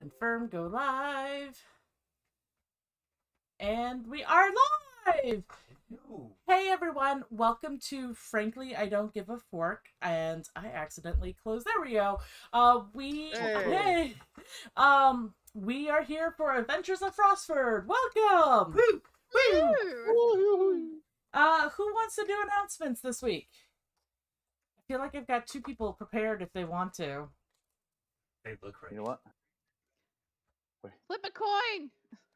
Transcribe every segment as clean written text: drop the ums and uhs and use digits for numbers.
Confirm, go live. And we are live! Hey everyone, welcome to Frankly I Don't Give a Fork. And I accidentally closed, there we go. We are here for Adventures of Frostford. Welcome! Woo! Woo! Who wants to do announcements this week? I feel like I've got two people prepared if they want to. They look right. You know what? Wait. Flip a coin!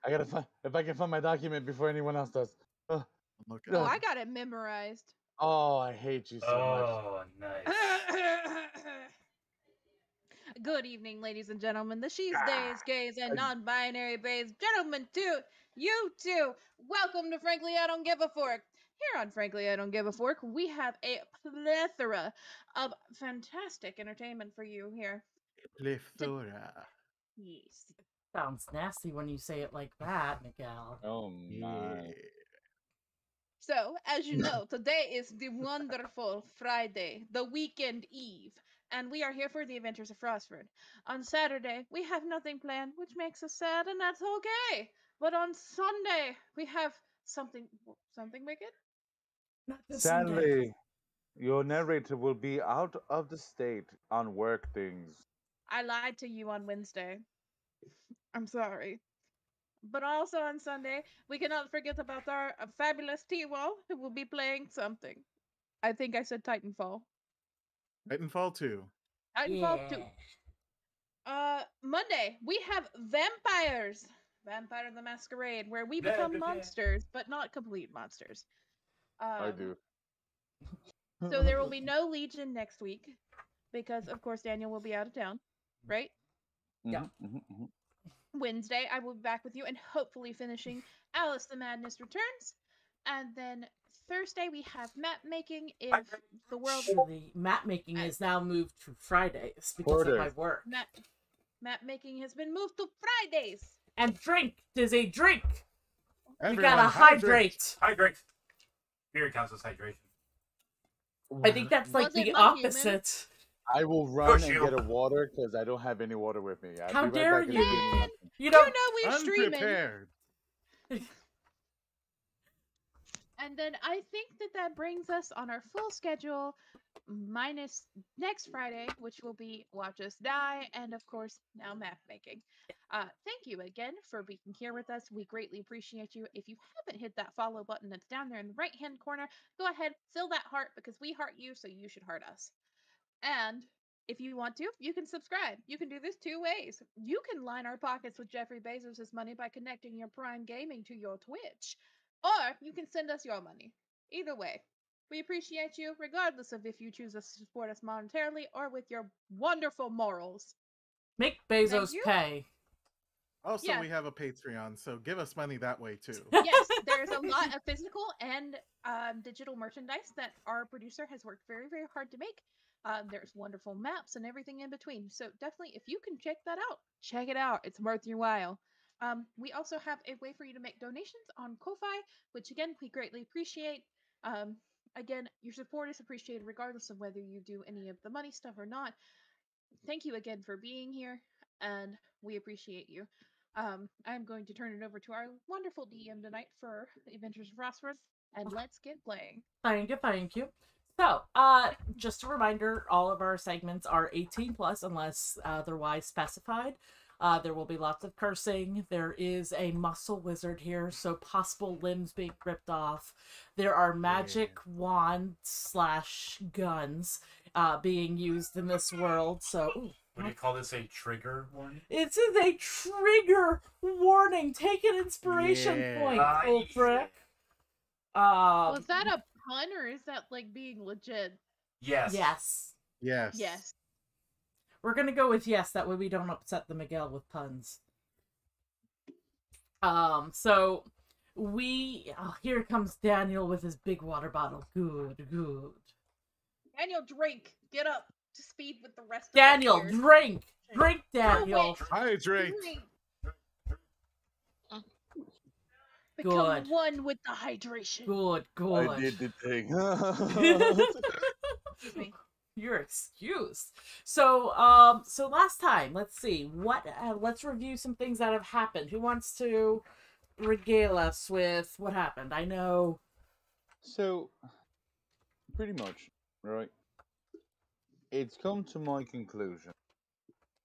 I gotta find, if I can find my document before anyone else does. Oh, I got it memorized. Oh, I hate you so much. Oh, nice. Good evening, ladies and gentlemen. The she's, days, gays, and non-binary bays. Gentlemen, too. You too. Welcome to Frankly I Don't Give a Fork. Here on Frankly I Don't Give a Fork, we have a plethora of fantastic entertainment for you here. Plethora. Yes. Sounds nasty when you say it like that, Miguel. Oh my. So, as you know, today is the wonderful Friday, the weekend eve, and we are here for the Adventures of Frostford. On Saturday, we have nothing planned, which makes us sad, and that's okay. But on Sunday, we have something wicked? Sadly, your narrator will be out of the state on work things. I lied to you on Wednesday. I'm sorry. But also on Sunday, we cannot forget about our fabulous T-Wall, who will be playing something. I think I said Titanfall. Titanfall 2. Titanfall 2. Monday, we have Vampires. Vampire the Masquerade, where we become monsters, but not complete monsters. I do. So there will be no Legion next week, because, of course, Daniel will be out of town, right? Yeah. Wednesday, I will be back with you and hopefully finishing Alice the Madness Returns. And then Thursday, we have map making if the world... Actually, map making is now moved to Fridays because of my work. Map making has been moved to Fridays. And drink is a drink. Everyone, We gotta hydrate. Hydrate. Beer counts as hydration. I think that's like the opposite. I will run and get a water because I don't have any water with me. How dare you? You know we're streaming. Unprepared. And then I think that brings us on our full schedule, minus next Friday, which will be Watch Us Die, and of course, now map making. Thank you again for being here with us. We greatly appreciate you. If you haven't hit that follow button that's down there in the right-hand corner, go ahead, fill that heart, because we heart you, so you should heart us. And if you want to, you can subscribe. You can do this two ways. You can line our pockets with Jeffrey Bezos' money by connecting your Prime Gaming to your Twitch. Or you can send us your money. Either way, we appreciate you, regardless of if you choose to support us monetarily or with your wonderful morals. Make Bezos pay. Also, we have a Patreon, so give us money that way, too. Yes, there's a lot of physical and digital merchandise that our producer has worked very, very hard to make. There's wonderful maps and everything in between. So definitely, if you can check that out, check it out. It's worth your while. We also have a way for you to make donations on Ko-Fi, which again, we greatly appreciate. Again, your support is appreciated regardless of whether you do any of the money stuff or not. Thank you again for being here, and we appreciate you. I'm going to turn it over to our wonderful DM tonight for Adventures of Frostford, and let's get playing. Thank you. So, just a reminder, all of our segments are 18 plus unless otherwise specified. There will be lots of cursing. There is a muscle wizard here, so possible limbs being ripped off. There are magic wands / guns being used in this world, so... Would you call this a trigger warning? It is a trigger warning. Take an inspiration point, Ulfric. Was that a pun, or is that like being legit? Yes. Yes. We're gonna go with yes. That way we don't upset the Miguel with puns. So here comes Daniel with his big water bottle. Good. Daniel, drink. Get up to speed with the rest of Daniel, drink, Daniel. Hydrate. Become one with the hydration. Good. I did the thing. Excuse me. You're excused. So, so last time, let's see let's review some things that have happened. Who wants to regale us with what happened? I know. So, pretty much, right? It's come to my conclusion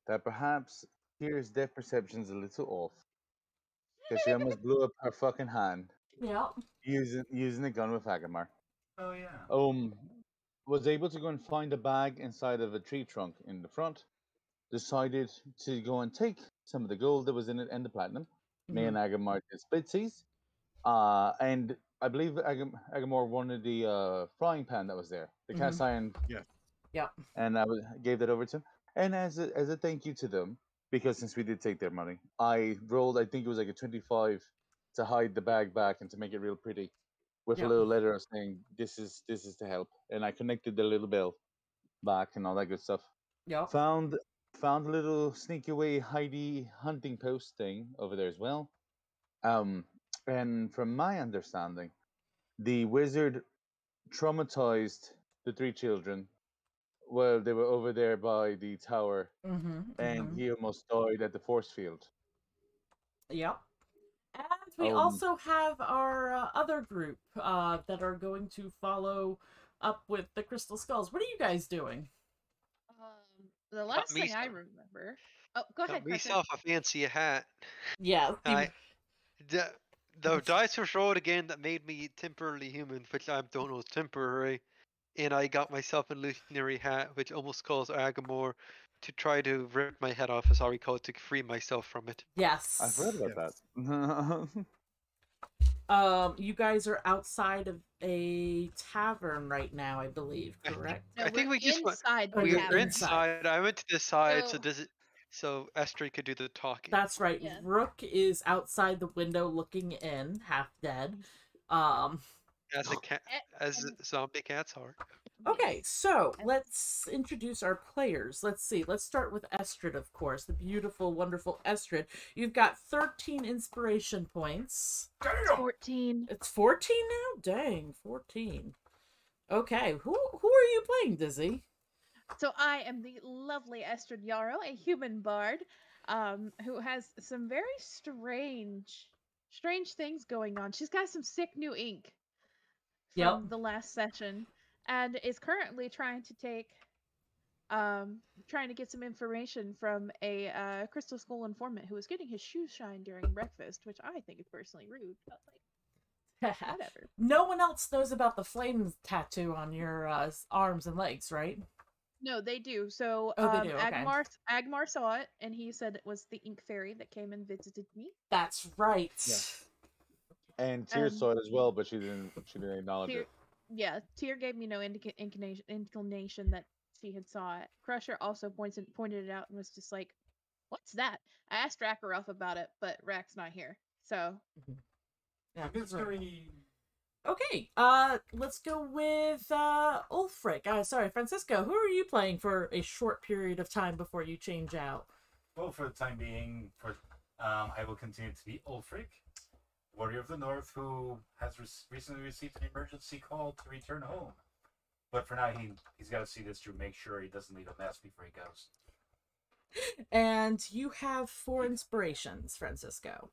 that perhaps Tyr's depth perception's a little off because she almost blew up her fucking hand Yeah. using a gun with Agamur. Oh yeah. Was able to go and find a bag inside of a tree trunk in the front. Decided to go and take some of the gold that was in it and the platinum. Me and Agamur did splitsies. And I believe Agamor wanted the frying pan that was there, the cast iron. Yeah. Yeah. And gave that over to him. And as a thank you to them, because since we did take their money, I rolled. I think it was like a 25 to hide the bag back and to make it real pretty, with a little letter saying this is to help. And I connected the little bell back and all that good stuff. Yeah. Found a little sneaky away hidey hunting post thing over there as well. And from my understanding, the wizard traumatized the three children while they were over there by the tower, and he almost died at the force field. Yep. And we also have our other group that are going to follow up with the Crystal Skulls. What are you guys doing? The last thing I remember. Oh, go ahead. Got myself a fancy hat. Yeah. The dice was rolled again that made me temporarily human, which I don't know is temporary. And I got myself an illusionary hat, which almost caused Agamur to try to rip my head off, as I recall, to free myself from it. Yes. I've heard about that. You guys are outside of a tavern right now, I believe, correct? No, I think we just inside. We're inside. I went to the side, so Estrid could do the talking. That's right. Yeah. Rook is outside the window looking in, half dead. As zombie cats are. Okay, so let's introduce our players. Let's see. Let's start with Estrid, of course. The beautiful, wonderful Estrid. You've got 13 inspiration points. Damn! 14. It's 14 now? Dang, 14. Okay, who are you playing, Dizzy? So I am the lovely Estrid Yarrow, a human bard, who has some very strange things going on. She's got some sick new ink from the last session, and is currently trying to get some information from a Crystal Skull informant who was getting his shoes shined during breakfast, which I think is personally rude. But whatever. No one else knows about the flame tattoo on your arms and legs, right? No, they do. So they do. Okay. Agamur saw it, and he said it was the ink fairy that came and visited me. That's right. Yeah. And Tyr saw it as well, but she didn't acknowledge it. Yeah, Tyr gave me no inclination that she had saw it. Crusher also pointed it out and was just like, "What's that?" I asked Wraqiroth about it, but Rack's not here, so. Yeah, okay, let's go with Ulfric. Sorry, Francisco. Who are you playing for a short period of time before you change out? Well, for the time being, I will continue to be Ulfric, Warrior of the North, who has recently received an emergency call to return home. But for now, he's got to see this through, make sure he doesn't leave a mess before he goes. And you have 4 inspirations, Francisco.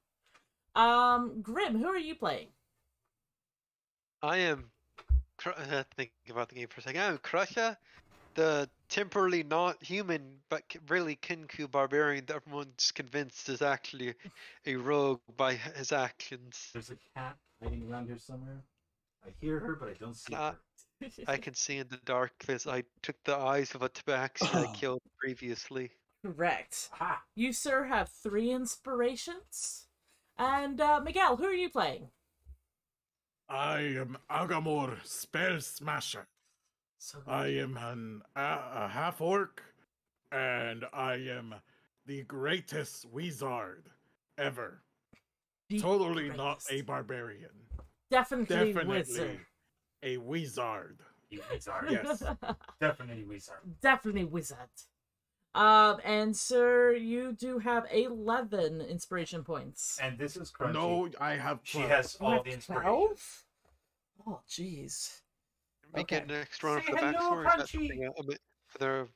Grim, who are you playing? I am thinking about the game for a second. I am Crusha, the temporarily not human but really Kinku barbarian that everyone's convinced is actually a rogue by his actions. There's a cat hiding around here somewhere. I hear her, but I don't see her. I can see in the dark because I took the eyes of a tabaxi I killed previously. Correct. You, sir, have 3 inspirations. And Miguel, who are you playing? I am Agamur, Spell Smasher. I am a half-orc, and I am the greatest wizard ever. Totally not a barbarian. Definitely wizard. A wizard. Wizard. Yes. Definitely wizard. Definitely wizard. And sir, you do have 11 inspiration points. And this is crunchy. No, I have 12. She has all the inspiration. 12? Oh, jeez. We get an extra one for the backstory. for the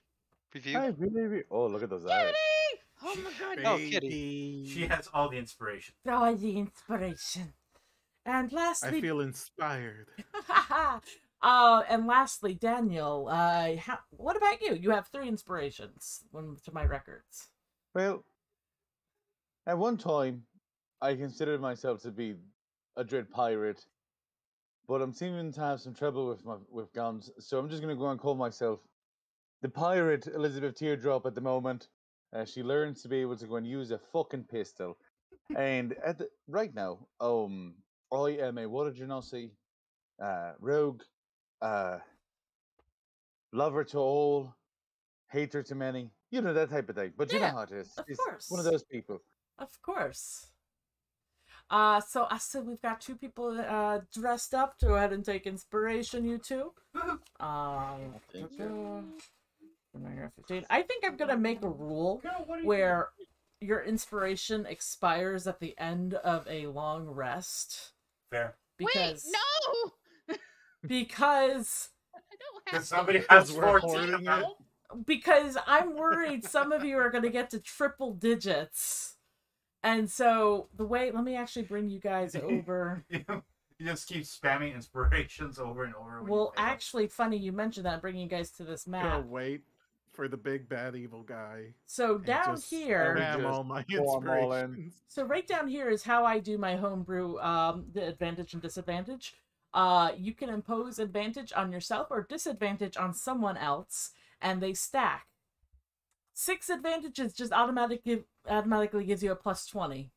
review. I really. Oh, look at those eyes. Kitty! Oh my god. Oh, Kitty. Baby. She has all the inspiration. Oh, the inspiration. And I lastly, feel inspired. and lastly, Daniel, what about you? You have 3 inspirations, to my records. Well, at one time, I considered myself to be a dread pirate, but I'm seeming to have some trouble with guns, so I'm just gonna go and call myself the pirate Elizabeth Teardrop at the moment. She learns to be able to go and use a fucking pistol, and right now, I am a what did you not see? Rogue, lover to all, hater to many. You know, that type of thing. But you know Yeah, how it is. of It's course. one of those people. Of course. So I said we've got 2 people dressed up. Go ahead and take inspiration, you 2. Thank you. I think I'm gonna make a rule where your inspiration expires at the end of a long rest. Fair. Because Wait, no! because I don't have Because to. somebody has We're 14 hoarding of it. them. because I'm worried some of you are gonna get to triple digits. And so let me actually bring you guys over. You just keep spamming inspirations over and over. when you Well, fail. actually, funny you mentioned that. I'm bringing you guys to this Gonna map. wait for the big bad evil guy. So and down just here, Every- spam Just all my pour 'em all in. inspirations. so right down here is how I do my homebrew, the advantage and disadvantage. You can impose advantage on yourself or disadvantage on someone else, and they stack. 6 advantages just automatically gives you a plus 20.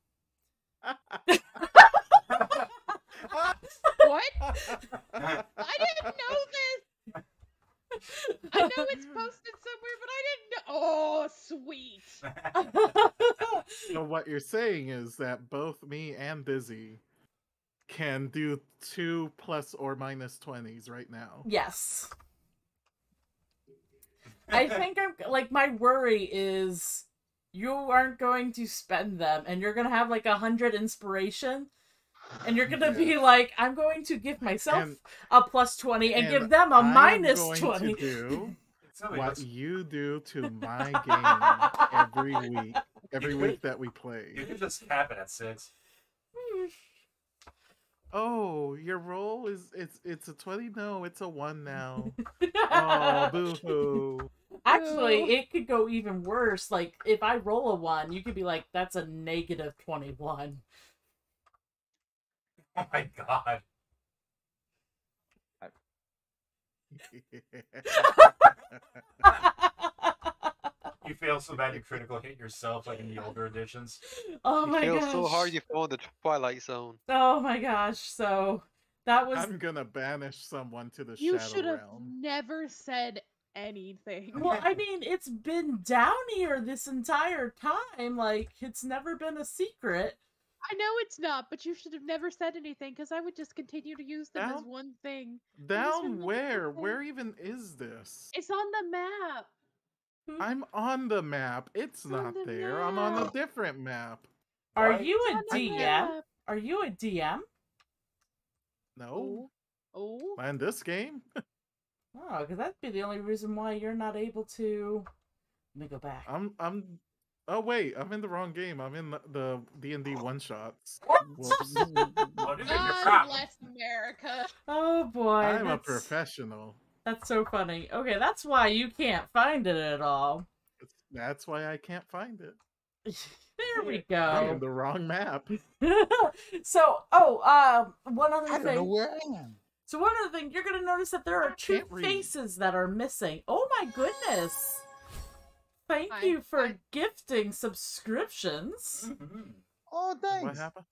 What? I didn't know this! I know it's posted somewhere, but I didn't know. Oh, sweet. So what you're saying is that both me and Busy can do 2 plus or minus 20s right now. Yes. I think my worry is you aren't going to spend them and you're going to have 100 inspiration and you're going to be like, I'm going to give myself a plus 20 and give them a minus I am 20. going to do Somebody what looks- you do to my game every week that we You play. can just cap it at 6. Oh, your roll is it's a 20? No, it's a 1 now. Oh, boo-hoo. Actually, it could go even worse. Like, if I roll a 1, you could be like, that's a negative 21. Oh my god. You fail so bad you critical hit yourself like in the older editions. Oh You my feel gosh. so hard you fall in the Twilight Zone. Oh my gosh. So, that was... I'm gonna banish someone to the You Shadow should have Realm. never said anything. Well, I mean, it's been down here this entire time. Like, it's never been a secret. I know it's not, but you should have never said anything because I would just continue to use them as Down- one thing. Down remember where? something. Where even is this? It's on the map. I'm on the map. It's on not the there. I'm on a map. different map. Are Right. you It's a on the DM? map. Are you a DM? No, Oh. not in this game. Oh, because that'd be the only reason why you're not able to... Let me go back. I'm. Oh wait, I'm in the wrong game. I'm in the D&D one shots. Whoops. Oh, dude, you're God crap. bless America. Oh boy, I'm a that's, professional. that's so funny. Okay, that's why you can't find it at all. That's why I can't find it. There we I'm in go. the wrong map. So, one other I don't know thing. where I am. So one other thing, you're gonna notice that there are I 2 can't read. faces that are missing. Oh my goodness! Thank Hi, you for hi. gifting subscriptions. Mhm. Oh, What thanks. happened?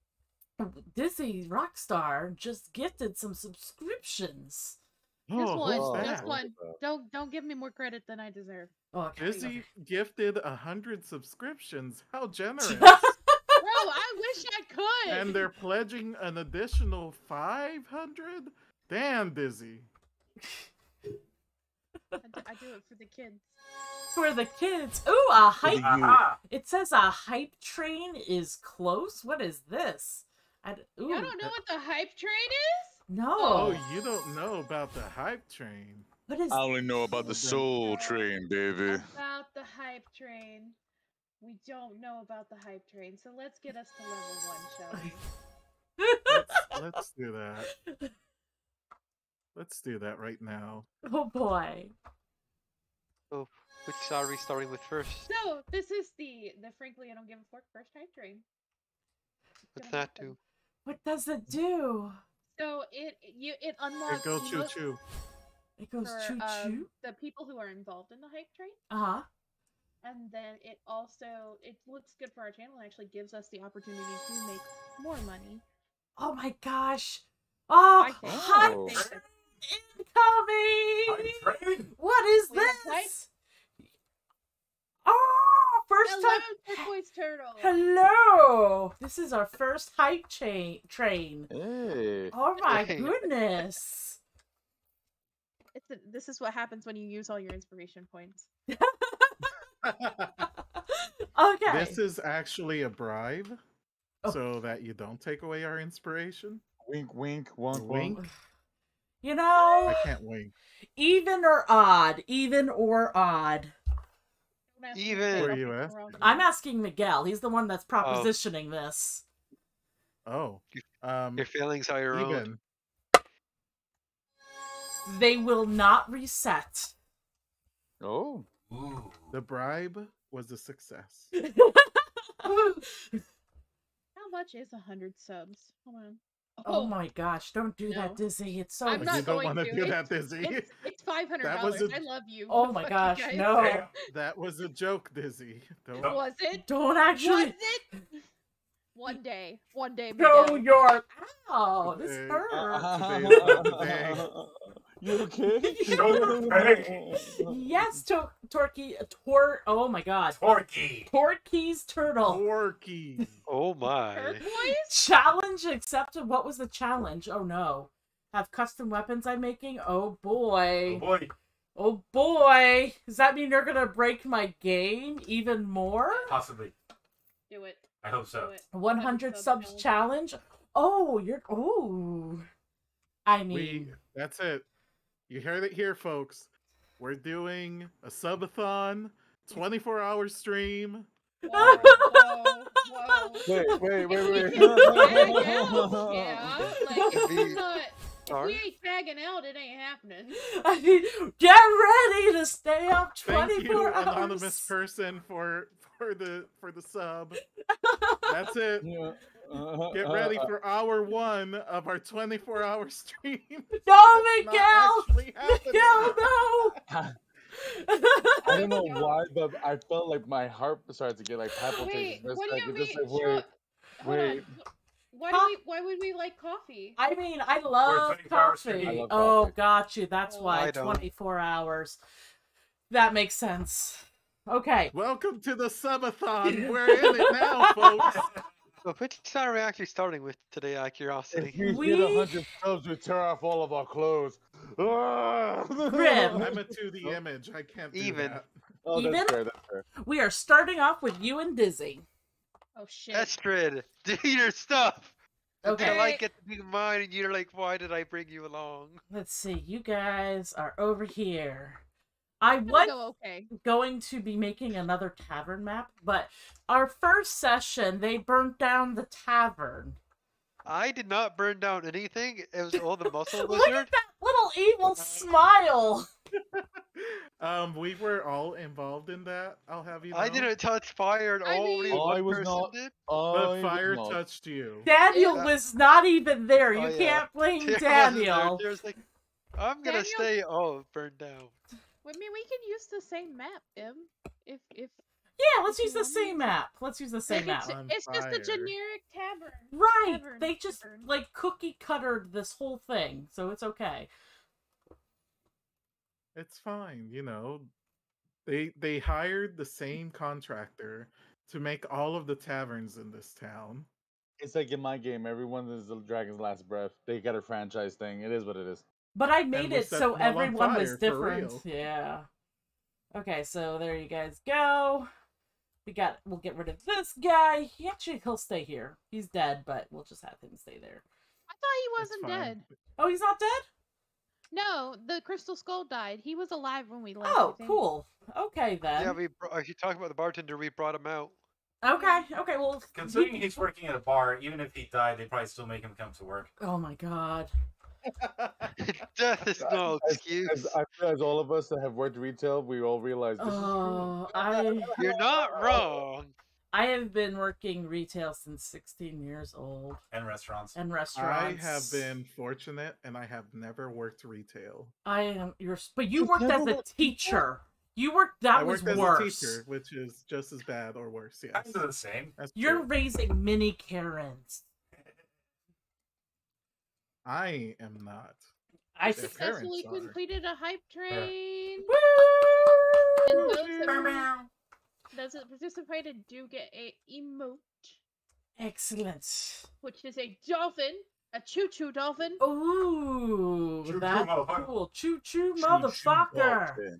Dizzy Rockstar just gifted some subscriptions. Just Oh, one. who's Oh, Just that? one. Don't give me more credit than I deserve. Oh, okay. Busy gifted 100 subscriptions. How generous! Bro, I wish I could. And they're pledging an additional 500. Damn, Busy. I do it for the kids. For the kids. Ooh, a hype. You. Aha! It says a hype train is close. What is this? Ooh, You don't know what the hype train is? no. Oh, you don't know about the hype train. What is? I only know about the Okay. soul train, baby. About the hype train. We don't know about the hype train, so let's get us to level 1, shall we? Let's do that. Let's do that right now. Oh boy. So, which are we starting with first? So this is the frankly I don't give a fork first hype train. It's What's gonna that happen. do? What does it do? So it unlocks Here, go choo emotes choo. It goes for choo choo. the people who are involved in the hype train. Uh-huh. And then it looks good for our channel and actually gives us the opportunity to make more money. Oh my gosh. Oh, I think. hype Oh. train incoming! Hype train? What is We have hype- this? Oh, first Hello, time. turquoise turtle. Hello. This is our first hype train. Hey. Oh my Hey. goodness. This is what happens when you use all your inspiration points. Okay. This is actually a bribe, Oh. so that you don't take away our inspiration. Wink, wink, wonk, Wink. wonk. You know, I can't wink. even or odd. Even or odd. Don't ask me Even. to Where take you off at? the wrong- I'm asking Miguel. He's the one that's propositioning this. Oh, Your feelings are your own. even. They will not reset. Oh. Ooh. The bribe was a success. How much is 100 subs? Hold on. Oh my gosh, don't do No. that, Dizzy. It's so... I'm not You don't going want to. to do that, Dizzy. It's $500. That was a- I love you. Oh but my fuck you gosh, guys. no. Damn. That was a joke, Dizzy. Don't. Was it? Don't actually... Was it? One day. Go Miguel. York. Ow, this Okay. hurts. Today's not the day. You okay? Shoulder Yes, oh my god. Torquay. Torquay's turtle. Porky. Oh my. Turquoise? Challenge accepted. What was the challenge? Oh no. Have custom weapons I'm making? Oh Oh boy. boy. Oh boy. Does that mean you're gonna break my game even more? Possibly. Do it. I hope so. Do it. 100 Sub subs challenge? Oh, you're... Oh. I mean... That's it. You heard it here, folks. We're doing a subathon, 24-hour stream. Whoa, whoa, whoa. Wait. Yeah, like if Be- we're not, if Sorry? we ain't tagging out, it ain't happening. I mean, get ready to stay up Thank 24 you, hours. anonymous person, for the sub. That's it. Yeah. Get ready for hour 1 of our 24-hour stream. No, Not Miguel! actually happening. Miguel, no! I don't know why, but I felt like my heart started to get like palpitations. Wait, It's what do like, you it's mean? just like, Hold wait. on. Why would we like coffee? I mean, I love 24-hour coffee. stream. I love Oh, coffee. got you. That's Oh, why I don't. 24 hours. That makes sense. Okay. Welcome to the subathon. We're in it now, folks. So which side are we actually starting with today, out of If curiosity? we We- hit 100 subs, we tear off all of our clothes. Grim. I'm a 2D image. I can't do Even. that. Oh, Even? that's fair. That's fair. We are starting off with you and Dizzy. Oh shit. Estrid, do your stuff. Okay. Until I get to do mine, and you're like, "Why did I bring you along?" Let's see. You guys are over here. I It'll was go okay. going to be making another tavern map, but our first session, they burnt down the tavern. I did not burn down anything. It was all the muscle Look wizard. at that little evil smile. We were all involved in that. I'll have you know. I didn't touch fire at I all. mean- Only I one was person not- did. But fire touched you. Daniel Yeah. was not even there. You Oh, yeah. can't blame Tara wasn't there. Daniel. Tara's like, I'm gonna Daniel- stay. Oh, burned down. I mean, we can use the same map, Im. If Yeah, let's If use you the want me same to. map. Let's use the same like, map. On it's just a fire. generic tavern. Right. Tavern, They just tavern. like cookie cuttered this whole thing, so it's okay. It's fine, you know. They hired the same contractor to make all of the taverns in this town. It's like in my game, everyone is the Dragon's Last Breath. They got a franchise thing. It is what it is. But I made we it set so them all on everyone was fire, for different. real. Yeah. Okay, so there you guys go. We'll get rid of this guy. He'll stay here. He's dead, but we'll just have him stay there. I thought he It's wasn't fine. dead. Oh, he's not dead? No, the Crystal Skull died. He was alive when we left. I Oh, think. cool. Okay then. Yeah, if you talk about the bartender, we brought him out. Okay. Okay. Well, Considering he's working at a bar, even if he died, they'd probably still make him come to work. Oh my god. Death is no excuse. As all of us that have worked retail, we all realize this is true. You're not wrong. I have been working retail since 16 years old. And restaurants. And I restaurants. have been fortunate, and I have never worked retail. But you You've worked never as a worked teacher. You worked. That I was worked worse. as a teacher, which is just as bad or worse. Yes, Kind of the same. That's You're true. raising mini Karens. I am not. I Their Successfully parents are. completed a hype train. Woo! And those that participated do get a emote, Excellent. which is a dolphin, a choo-choo dolphin. Ooh, Choo-choo that's motherfucker. cool. Choo choo Choo-choo motherfucker. dolphin.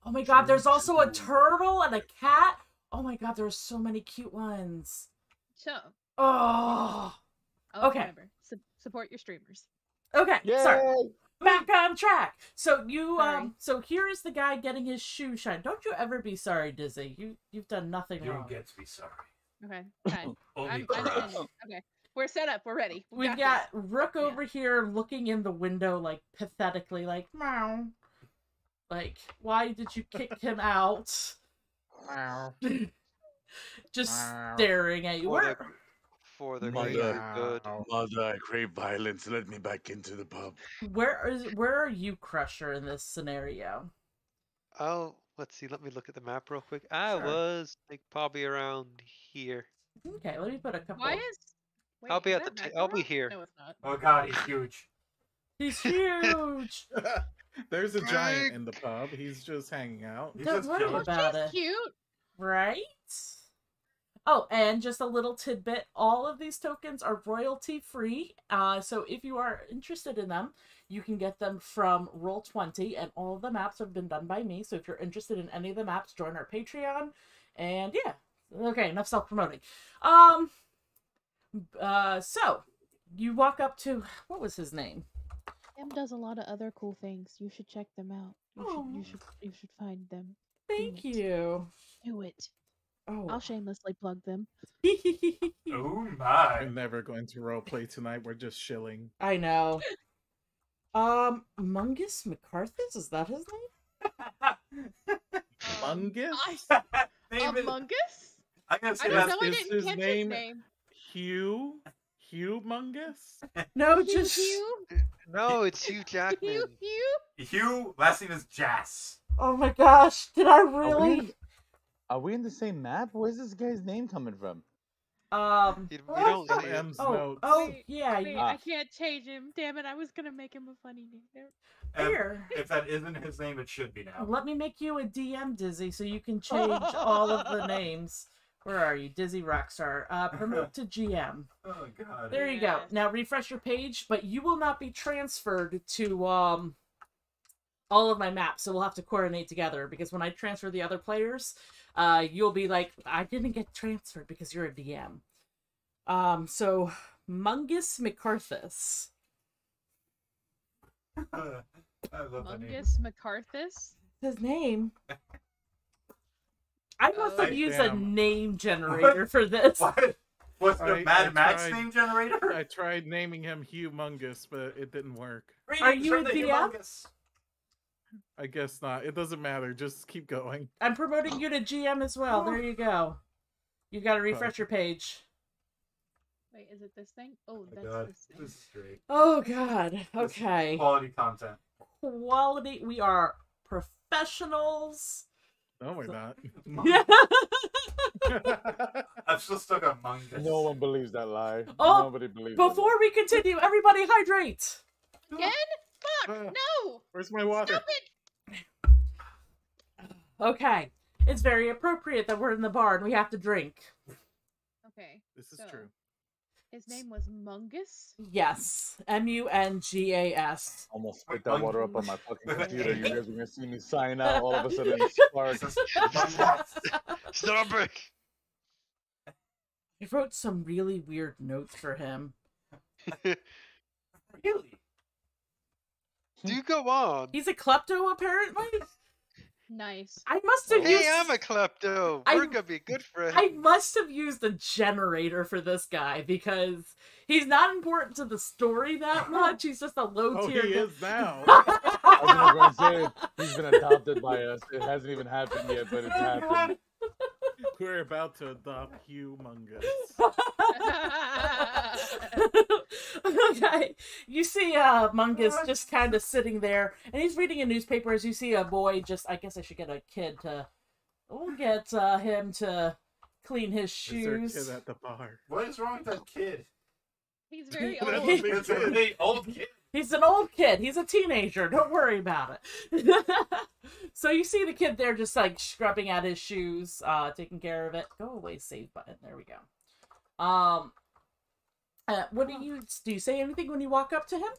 Oh my god, there's also a Choo-choo. turtle and a cat. Oh my god, there's so many cute ones. So, Oh. Okay. Remember, support your streamers. Okay, Yay! sorry. Back on track. So you Sorry. so here is the guy getting his shoe shine. Don't you ever be sorry, Dizzy. You've done nothing You wrong. don't get to be sorry. Okay, fine. Only I'm for us. in. Okay, we're set up. We're ready. We've this. got Rook over here looking in the window like pathetically, like meow. Like, why did you kick him out? Wow. Just Meow. staring at you. For the Mother. greater good. Mother, I crave violence. Let me back into the pub. Where are you, Crusher, in this scenario? Oh, let's see. Let me look at the map real quick. I Sure. was like probably around here. Okay, let me put a couple. Why is? Wait, I'll be is at that the I'll be Wraqiroth? here. No, it's not. Oh god, he's huge. He's huge. There's a giant in the pub. He's just hanging out. He's Don't just worry chilling. about She's it. cute. Right? Oh, and just a little tidbit, all of these tokens are royalty free. So if you are interested in them, you can get them from Roll20, and all of the maps have been done by me. So if you're interested in any of the maps, join our Patreon. And yeah. Okay, enough self-promoting. So you walk up to, what was his name? Em does a lot of other cool things. You should check them out. You should find them. Thank it. you. Do it. Oh. I'll shamelessly plug them. Oh my. I'm never going to roleplay tonight. We're just chilling. I know. Mungus McCarthys, is that his name? Mungus? Name Among it. Us? I gotta say I don't that's know. I is didn't his catch name- his name. Hugh? Hugh Mungus? No, Hugh, just Hugh, No, it's Hugh Jackman. Hugh. Hugh. Last name is Jas. oh my gosh, did I Are we, really? are we in the same map? Where's this guy's name coming from? You don't see it. M's Oh, notes. Wait, yeah, Wait, I can't change him. Damn it! I was gonna make him a funny name. And here. if that isn't his name, it should be now. Let me make you a DM, Dizzy, so you can change all of the names. Where are you? Dizzy Rockstar. Promote to GM. Oh god. There you go. Yes. Now refresh your page, but you will not be transferred to all of my maps, so we'll have to coordinate together, because when I transfer the other players, you'll be like, I didn't get transferred because you're a DM. So Mungus McCarthys. I love that name. Mungus McCarthys. His name. I must have Oh, used a damn. name generator for this. What? What's the I Mad Max tried- name generator? I tried naming him Hugh Mungus, but it didn't work. Are you Turn a the DM? humongous. I guess not. It doesn't matter. Just keep going. I'm promoting you to GM as well. There you go. You got to refresh your page. Wait, is it this thing? Oh, Oh my that's god, this thing. this is great. Oh god. This is Okay. Quality content. Quality. We are professionals. No, we're not. Yeah. I'm still stuck on Mungus. No one believes that lie. Oh, Nobody believes that Before we continue, everybody hydrate. Again? Fuck! Uh, No! Where's my water? Stop it! Okay. It's very appropriate that we're in the bar and we have to drink. Okay. This is So, true. His name was Mungus. Yes. Mungas. Almost spit that water up on my fucking computer. You guys are gonna see me sign out all of a sudden. This Sparks. is Mungus. Stop it! I wrote some really weird notes for him. Really? Do go on. He's a klepto, apparently. Nice. I must have Hey, used. I'm a klepto. I- We're gonna be good friends. I must have used a generator for this guy because he's not important to the story that much. He's just a low Oh, tier. he is now. I was going to say, he's been adopted by us. It hasn't even happened yet, but it's happened. We're about to adopt Humongous. Okay, you see Mungus just kind of sitting there, and he's reading a newspaper as you see a boy just, I guess I should get a kid to, we'll get him to clean his Is there a shoes. kid at the bar? What is wrong with that kid? He's very That's old. a big It's a kid. big old kid. He's an old kid. He's a teenager. Don't worry about it. So you see the kid there just like scrubbing at his shoes, taking care of it. Go away, save button. There we go. What do you say anything when you walk up to him?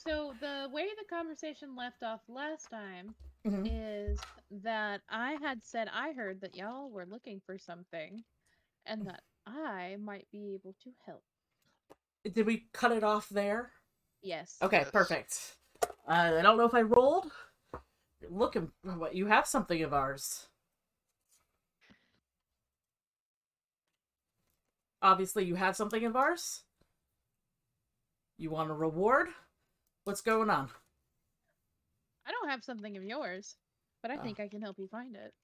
So the way the conversation left off last time Mhm. is that I had said I heard that y'all were looking for something, and that I might be able to help. Did we cut it off there? Yes. Okay, Yes. perfect. I don't know if I rolled. Look, what you have something of ours. Obviously, you have something of ours. You want a reward? What's going on? I don't have something of yours, but I Oh. think I can help you find it.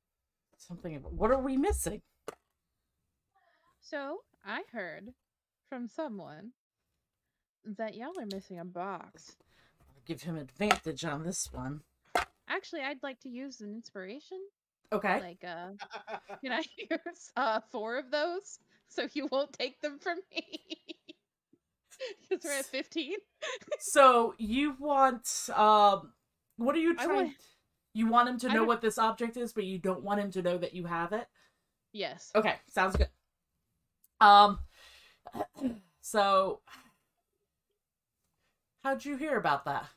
Something of what are we missing? So I heard from someone that y'all are missing a box. I'll give him advantage on this one. Actually, I'd like to use an inspiration. Okay. Like, can I use 4 of those so you won't take them from me? Because we're at 15. So you want what are you I trying? want- You want him to I know don't- what this object is, but you don't want him to know that you have it? Yes. Okay, sounds good. So how'd you hear about that?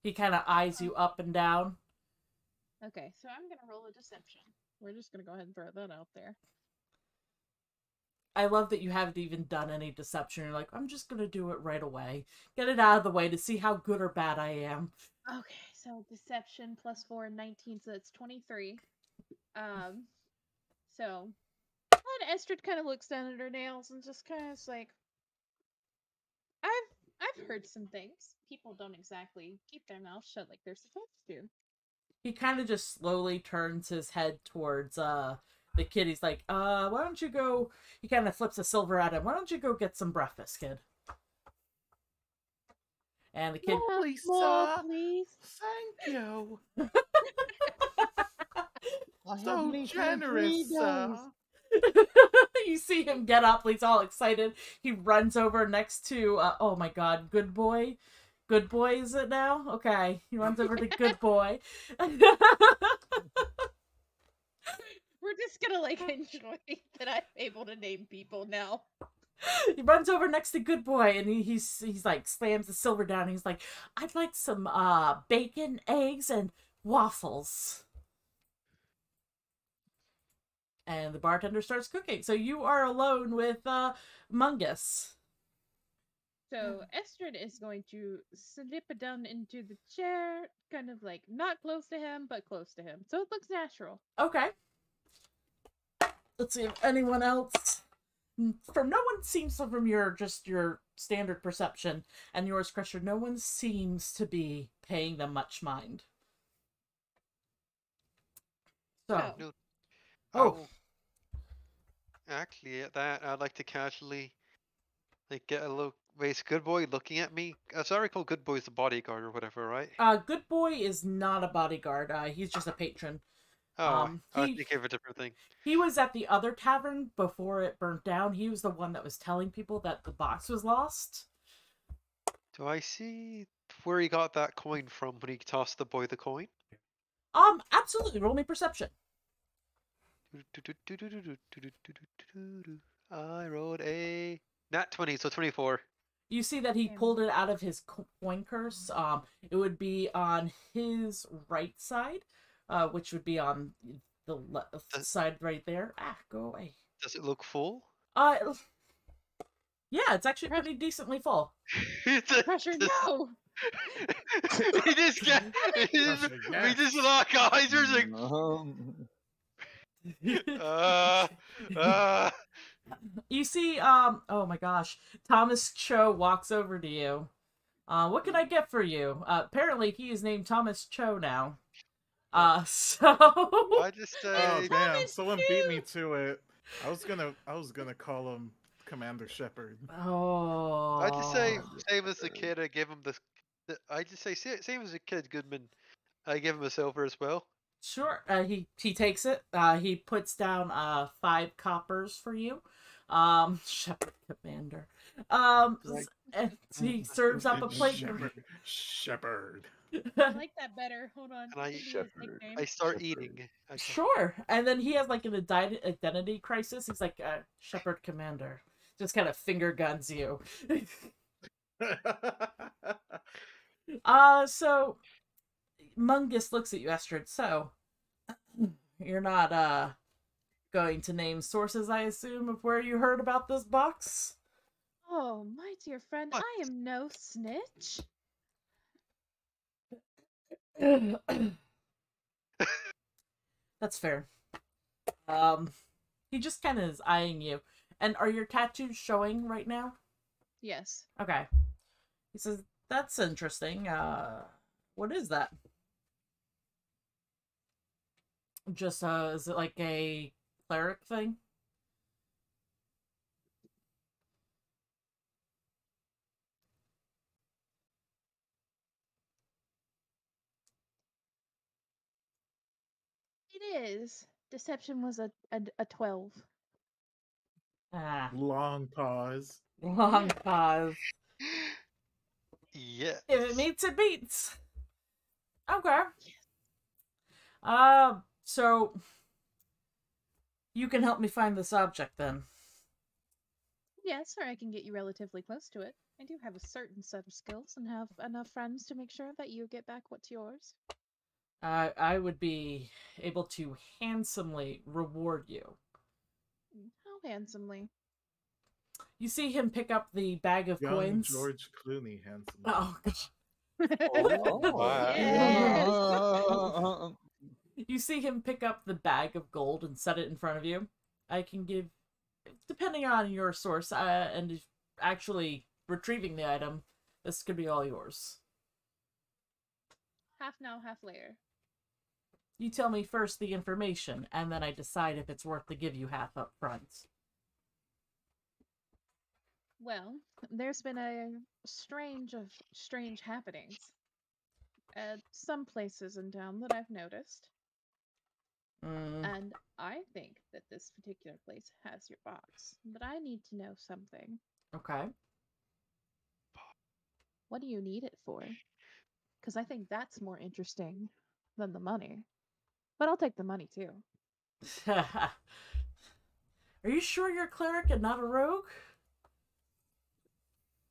He kind of eyes you up and down. Okay, so I'm gonna roll a deception. We're just gonna go ahead and throw that out there. I love that you haven't even done any deception. You're like, I'm just gonna do it right away. Get it out of the way to see how good or bad I am. Okay, so deception plus 4, 19, so that's 23. So and Estrid kind of looks down at her nails and just kind of is like, I've heard some things. People don't exactly keep their mouths shut like they're supposed to. He kind of just slowly turns his head towards the kid. He's like, why don't you go? He kind of flips a silver at him. Why don't you go get some breakfast, kid? And the kid, Please, More, sir. please. Thank you. I So haven't eaten in 3 generous, sir. days. you see him get up. He's all excited. He runs over next to, oh my god, Good Boy. Good Boy, is it now? Okay. He runs over to Good Boy. We're just gonna like enjoy that I'm able to name people now. He runs over next to Good Boy and he's like slams the silver down and he's like, I'd like some bacon, eggs, and waffles. And the bartender starts cooking. So you are alone with Mungus. So Estrid is going to slip down into the chair, kind of like not close to him, but close to him. So it looks natural. Okay. Let's see if anyone else. From no one seems to, from your standard perception and yours, Crusher, no one seems to be paying them much mind. So, No. oh, Actually, at that, I'd like to casually, like, get a look. Wait, Good Boy looking at me? As I recall, Good Boy's the bodyguard or whatever, right? Good Boy is not a bodyguard. He's just a patron. Oh, I he- think of a different thing. He was at the other tavern before it burnt down. He was the one that was telling people that the box was lost. Do I see where he got that coin from when he tossed the boy the coin? Absolutely. Roll me perception. I rolled a nat 20, so 24. You see that he Damn. pulled it out of his coin purse. It would be on his right side, which would be on the left side right there. Go away. Does it look full? Yeah, it's actually pretty decently full. Pressure, no! We just got. We just lock eyes. We're like, You see, oh my gosh, Thomas Cho walks over to you. What can I get for you? Apparently he is named Thomas Cho now. So I just say. Oh damn! Thomas Someone beat me to it. I was gonna call him Commander Shepard. Oh. I just say, same as the kid. I give him the. I just say, same as the kid Goodman. I give him a silver as well. Sure. He takes it. He puts down 5 coppers for you. Shepherd Commander. And he serves up a plate. Shepherd. I like that better. Hold on. And I- Give me his Shepherd. nickname. I start Shepherd. eating. Sure. And then he has like an identity crisis. He's like, Shepherd Commander. Just kind of finger guns you. So Mungus looks at you, Estrid. So you're not going to name sources, I assume, of where you heard about this box? Oh, my dear friend, What? I am no snitch. That's fair. He just kind of is eyeing you. And are your tattoos showing right now? Yes. Okay. He says, that's interesting. What is that? Just, is it like a cleric thing? It is. Deception was a 12. Ah, Long pause. long pause. Yes. If it meets, it beats. Okay. So you can help me find this object then. Yes, or I can get you relatively close to it. I do have a certain set of skills and have enough friends to make sure that you get back what's yours. I would be able to handsomely reward you. How handsomely. You see him pick up the bag of Young coins. George Clooney, handsome. Oh, gosh. Wow. You see him pick up the bag of gold and set it in front of you. I can give, depending on your source, and if actually retrieving the item, this could be all yours. Half now, half later. You tell me first the information, and then I decide if it's worth to give you half up front. Well, there's been a strange happenings at some places in town that I've noticed. And I think that this particular place has your box. But I need to know something. Okay. What do you need it for? Because I think that's more interesting than the money. But I'll take the money too. Are you sure you're a cleric and not a rogue?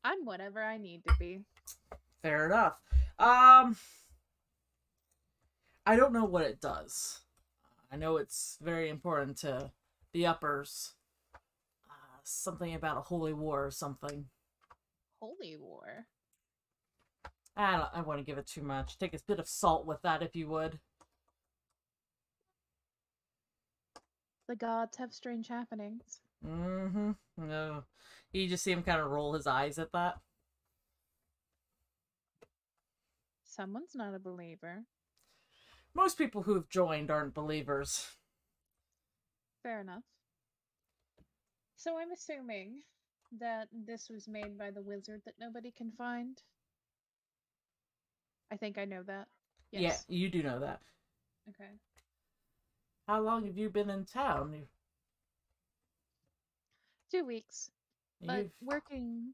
I'm whatever I need to be. Fair enough. I don't know what it does. I know it's very important to the uppers. Something about a holy war or something. Holy war? I want to give it too much. Take a bit of salt with that, if you would. The gods have strange happenings. Mm-hmm. No. You just see him kind of roll his eyes at that. Someone's not a believer. Most people who've joined aren't believers. Fair enough. So I'm assuming that this was made by the wizard that nobody can find. I think I know that. Yes. Yeah, you do know that. Okay. How long have you been in town? 2 weeks. But You've... working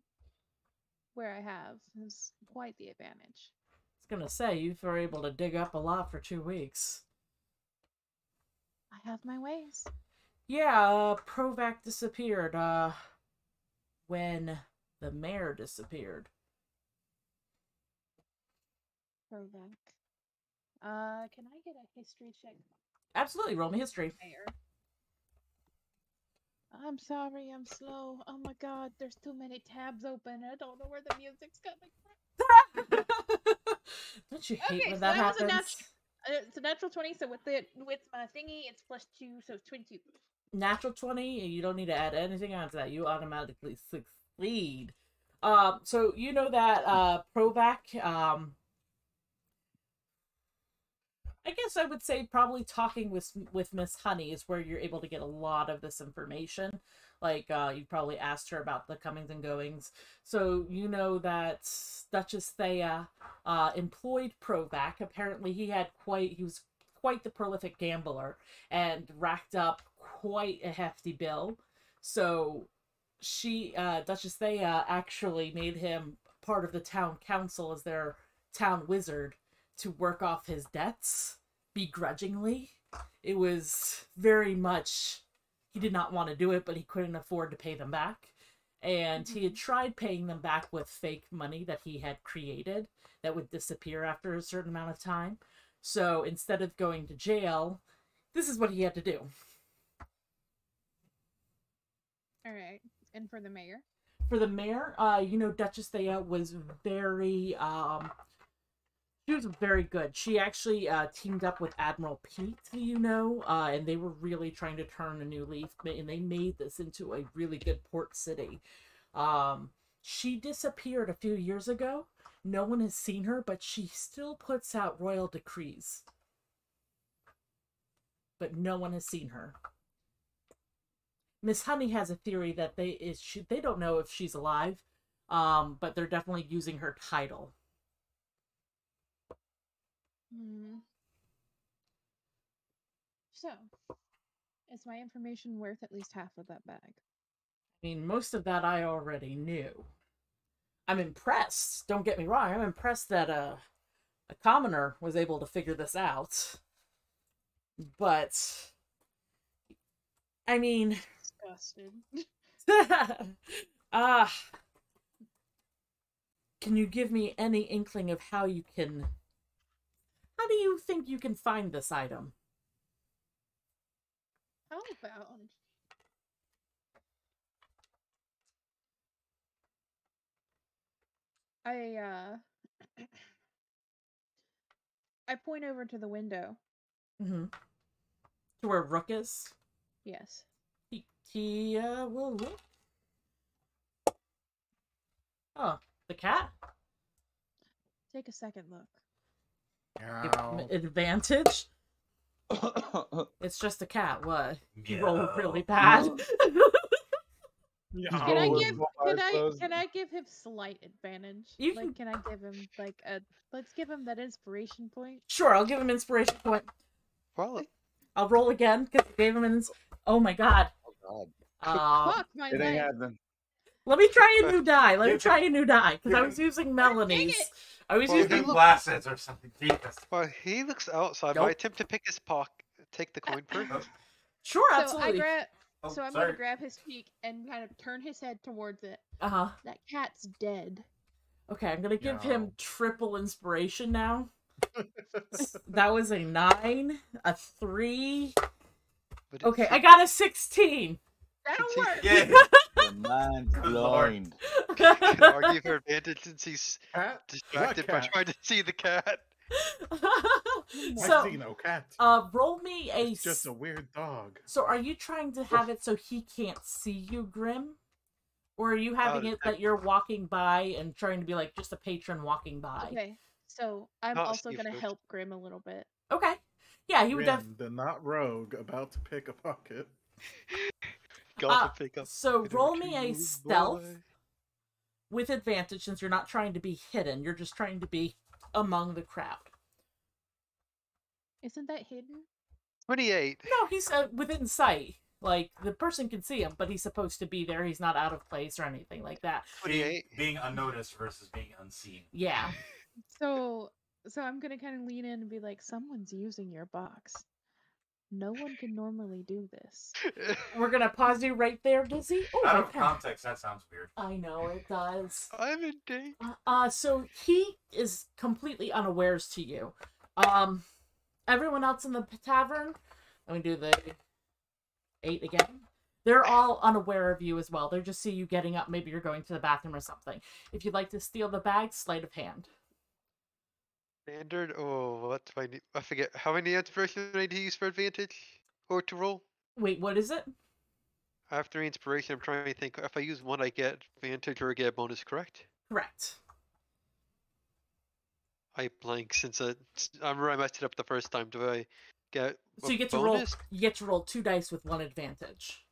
where I have is quite the advantage. I was gonna say, you were able to dig up a lot for 2 weeks. I have my ways. Yeah, Provac disappeared, when the mayor disappeared. Provac. Can I get a history check? Absolutely, roll me history. Mayor. I'm sorry, I'm slow. Oh my god, there's too many tabs open. I don't know where the music's coming Don't you hate Okay, when so that that was happens? it's a natural 20, so with my thingy, it's +2, so it's 22. Natural 20, you don't need to add anything onto that. You automatically succeed. So you know that Provac, I guess I would say probably talking with Miss Honey is where you're able to get a lot of this information. Like, you probably asked her about the comings and goings. So you know that Duchess Thea employed Provac. Apparently he was quite the prolific gambler and racked up quite a hefty bill. So Duchess Thea actually made him part of the town council as their town wizard to work off his debts begrudgingly. It was very much, he did not want to do it, but he couldn't afford to pay them back. And he had tried paying them back with fake money that he had created that would disappear after a certain amount of time. So instead of going to jail, this is what he had to do. All right, and for the mayor? For the mayor, Duchess Thea was very, she was very good. She actually teamed up with Admiral Pete, and they were really trying to turn a new leaf, and they made this into a really good port city. She disappeared a few years ago. No one has seen her, but she still puts out royal decrees. But no one has seen her. Miss Honey has a theory that they don't know if she's alive, but they're definitely using her title. So, is my information worth at least half of that bag? I mean, most of that I already knew. I'm impressed. Don't get me wrong. I'm impressed that a commoner was able to figure this out. But, I mean... Disgusted. Can you give me any inkling of how do you think you can find this item? How about... I point over to the window. Mm-hmm. To where Rook is? Yes. He will look. Oh, the cat? Take a second look. Give him advantage? It's just a cat, what? You rolled really bad. Can I give him slight advantage? Can I give him let's give him that inspiration point? Sure, I'll give him inspiration point. Well, I'll roll again because I gave him oh my god. Oh god. Fuck my It ain't life. happening. Let me try a new die. Because I was using Melanie's. I was Use using the glasses or something. Jesus. Well, he looks outside. Nope. My attempt to pick his pocket, take the coin purse. Sure, So absolutely. I'm gonna grab his cheek and kind of turn his head towards it. Uh-huh. That cat's dead. Okay, I'm gonna give him triple inspiration now. That was a 9, a 3. Okay, I got a 16. That'll work. Yeah. The man's blind. Can argue for advantage since he's distracted by cat? trying to see the cat. I see no cat. Roll me a... It's just a weird dog. So are you trying to have it so he can't see you, Grim? Or are you having it that you're walking by and trying to be like just a patron walking by? Okay, so I'm Not also Steve gonna Rhodes. help Grim a little bit. Okay. Yeah, he would Grim, the not rogue, about to pick a pocket. Got to pick up. So Get roll over me to a you, stealth boy. with advantage since you're not trying to be hidden. You're just trying to be among the crowd. Isn't that hidden? 28. No, he's within sight. Like, the person can see him, but he's supposed to be there. He's not out of place or anything like that. 28. Being unnoticed versus being unseen. Yeah. So I'm gonna kind of lean in and be like, someone's using your box. No one can normally do this. We're gonna pause you right there, Dizzy. Oh, Out of okay. context, that sounds weird. I know, it does. I'm in date. So he is completely unawares to you. Everyone else in the tavern, let me do the 8 again. They're all unaware of you as well. They just see you getting up. Maybe you're going to the bathroom or something. If you'd like to steal the bag, sleight of hand. Standard? Oh, what do I need? I forget. How many inspiration do I need to use for advantage? Or to roll? Wait, what is it? After inspiration, I'm trying to think. If I use one, I get advantage or I get a bonus, correct? Correct. I blank since I remember I messed it up the first time. Do I get So you get bonus? to roll. You get to roll 2 dice with 1 advantage.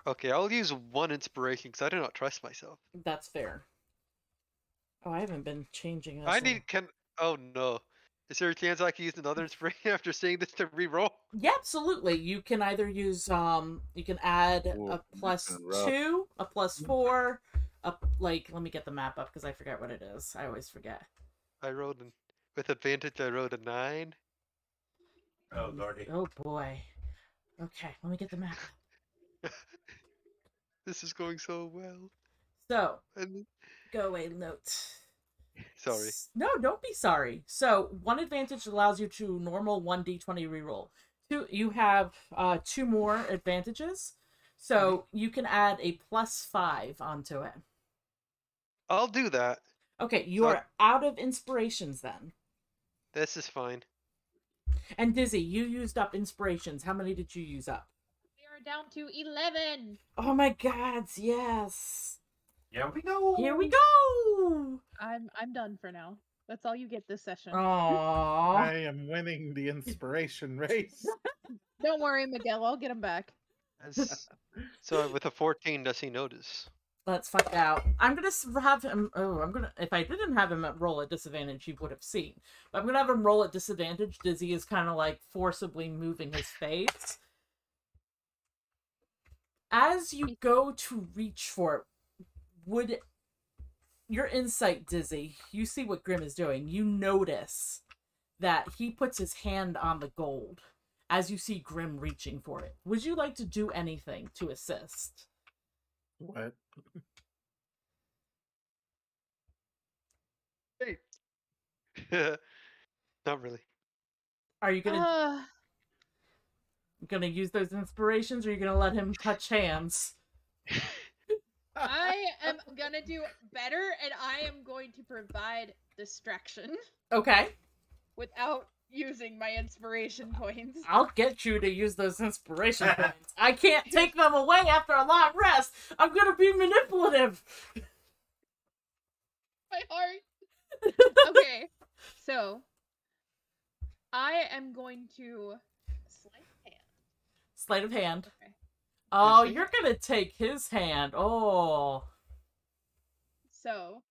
Okay, I'll use 1 inspiration because I do not trust myself. That's fair. Oh, I haven't been changing this. I need Oh no. Is there a chance I can use another inspiration after seeing this to reroll? Yeah, absolutely. You can either use you can add Ooh, a plus that's rough. 2, a plus 4, let me get the map up because I forget what it is. I always forget. I rolled with advantage. I rolled a 9. Oh, lordy. Oh boy. Okay, let me get the map. This is going so well. So, And go away note. sorry. No, don't be sorry. So, 1 advantage allows you to normal 1d20 reroll. You have 2 more advantages. So, you can add a plus 5 onto it. I'll do that. Okay, you So- are out of inspirations then. This is fine. And Dizzy, you used up inspirations. How many did you use up? We are down to 11. Oh my god, yes. Yeah, we go. Here we go. I'm done for now. That's all you get this session. Aww. I am winning the inspiration race. Don't worry, Miguel. I'll get him back. So with a 14, does he notice? Let's find out. I'm gonna have him. If I didn't have him roll at disadvantage, he would have seen. But I'm gonna have him roll at disadvantage. Dizzy is kind of like forcibly moving his face. As you go to reach for it, would your insight, Dizzy? You see what Grim is doing. You notice that he puts his hand on the gold as you see Grim reaching for it. Would you like to do anything to assist? What? Hey. Not really. Are you gonna use those inspirations, or are you gonna let him touch hands? I am gonna do better, and I am going to provide distraction Okay. without using my inspiration points. I'll get you to use those inspiration points. I can't take them away after a long rest. I'm gonna be manipulative. My heart. Okay, so I am going to sleight of hand. Sleight of hand. Okay. Oh, you're gonna take his hand. Oh. So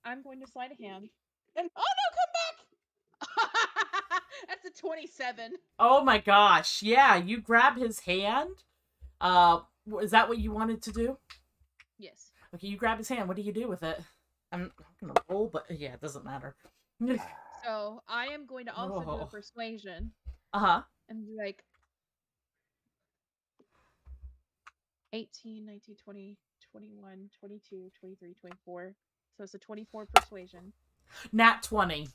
I'm going to sleight of hand. And oh no, come back! That's a 27. Oh my gosh. Yeah, you grab his hand. Is that what you wanted to do? Yes. Okay, you grab his hand. What do you do with it? I'm gonna roll, but yeah, it doesn't matter. So I am going to also do Oh. a persuasion Uh-huh. and be like 18, 19, 20, 21, 22, 23, 24. So it's a 24 persuasion. Nat 20.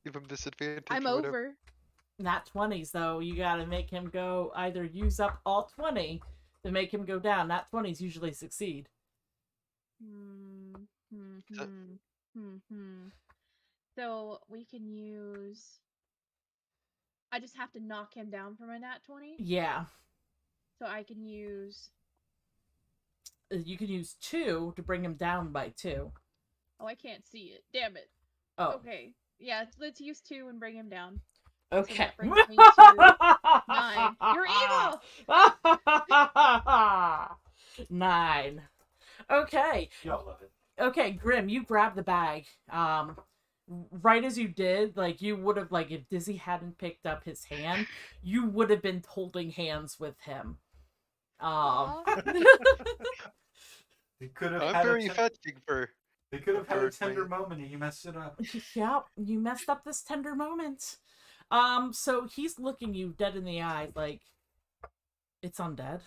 Give him disadvantage. I'm or whatever. over. Nat 20s, though. You gotta make him go either use up all 20 to make him go down. Nat 20s usually succeed. So we can use. I just have to knock him down from a nat 20. Yeah. So I can use. You can use 2 to bring him down by 2. Oh, I can't see it. Damn it. Oh. Okay. Yeah, let's use 2 and bring him down. Okay. that brings me to 9. You're evil! 9. Okay. Y'all love it. Okay, Grim, you grab the bag. Right as you did, like, you would have, like, if Dizzy hadn't picked up his hand, you would have been holding hands with him. They could have I'm had very fetching for. They could have had a Bird tender man. moment and you messed it up. Yep, you messed up this tender moment. So he's looking you dead in the eye, like, it's undead.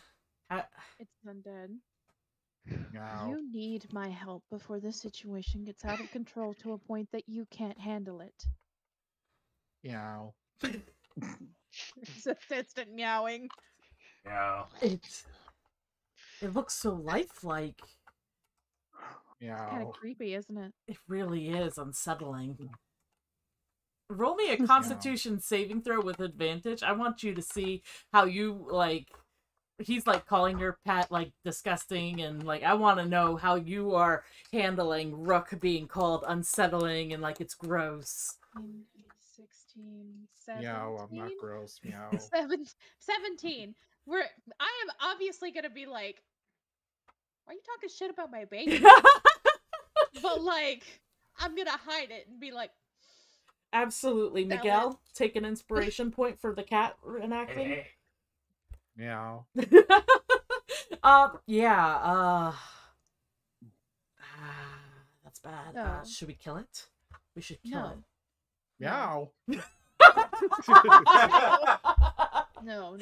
It's undead. Now. You need my help before this situation gets out of control to a point that you can't handle it. Meow. Assistant meowing. Yeah. It looks so lifelike. Kind of creepy, isn't it? It really is unsettling. Roll me a Constitution saving throw with advantage. I want you to see how you, like, he's, like, calling your pet, like, disgusting, and, like, I want to know how you are handling Rook being called unsettling and, like, it's gross. 16, 17? Meow, I'm not gross. Meow. 17. I am obviously going to be like, why are you talking shit about my baby? But, like, I'm going to hide it and be like, Absolutely. Miguel, take an inspiration point for the cat enacting. Hey, Meow. Yeah, that's bad. No. Should we kill it? We should kill it. Meow. No.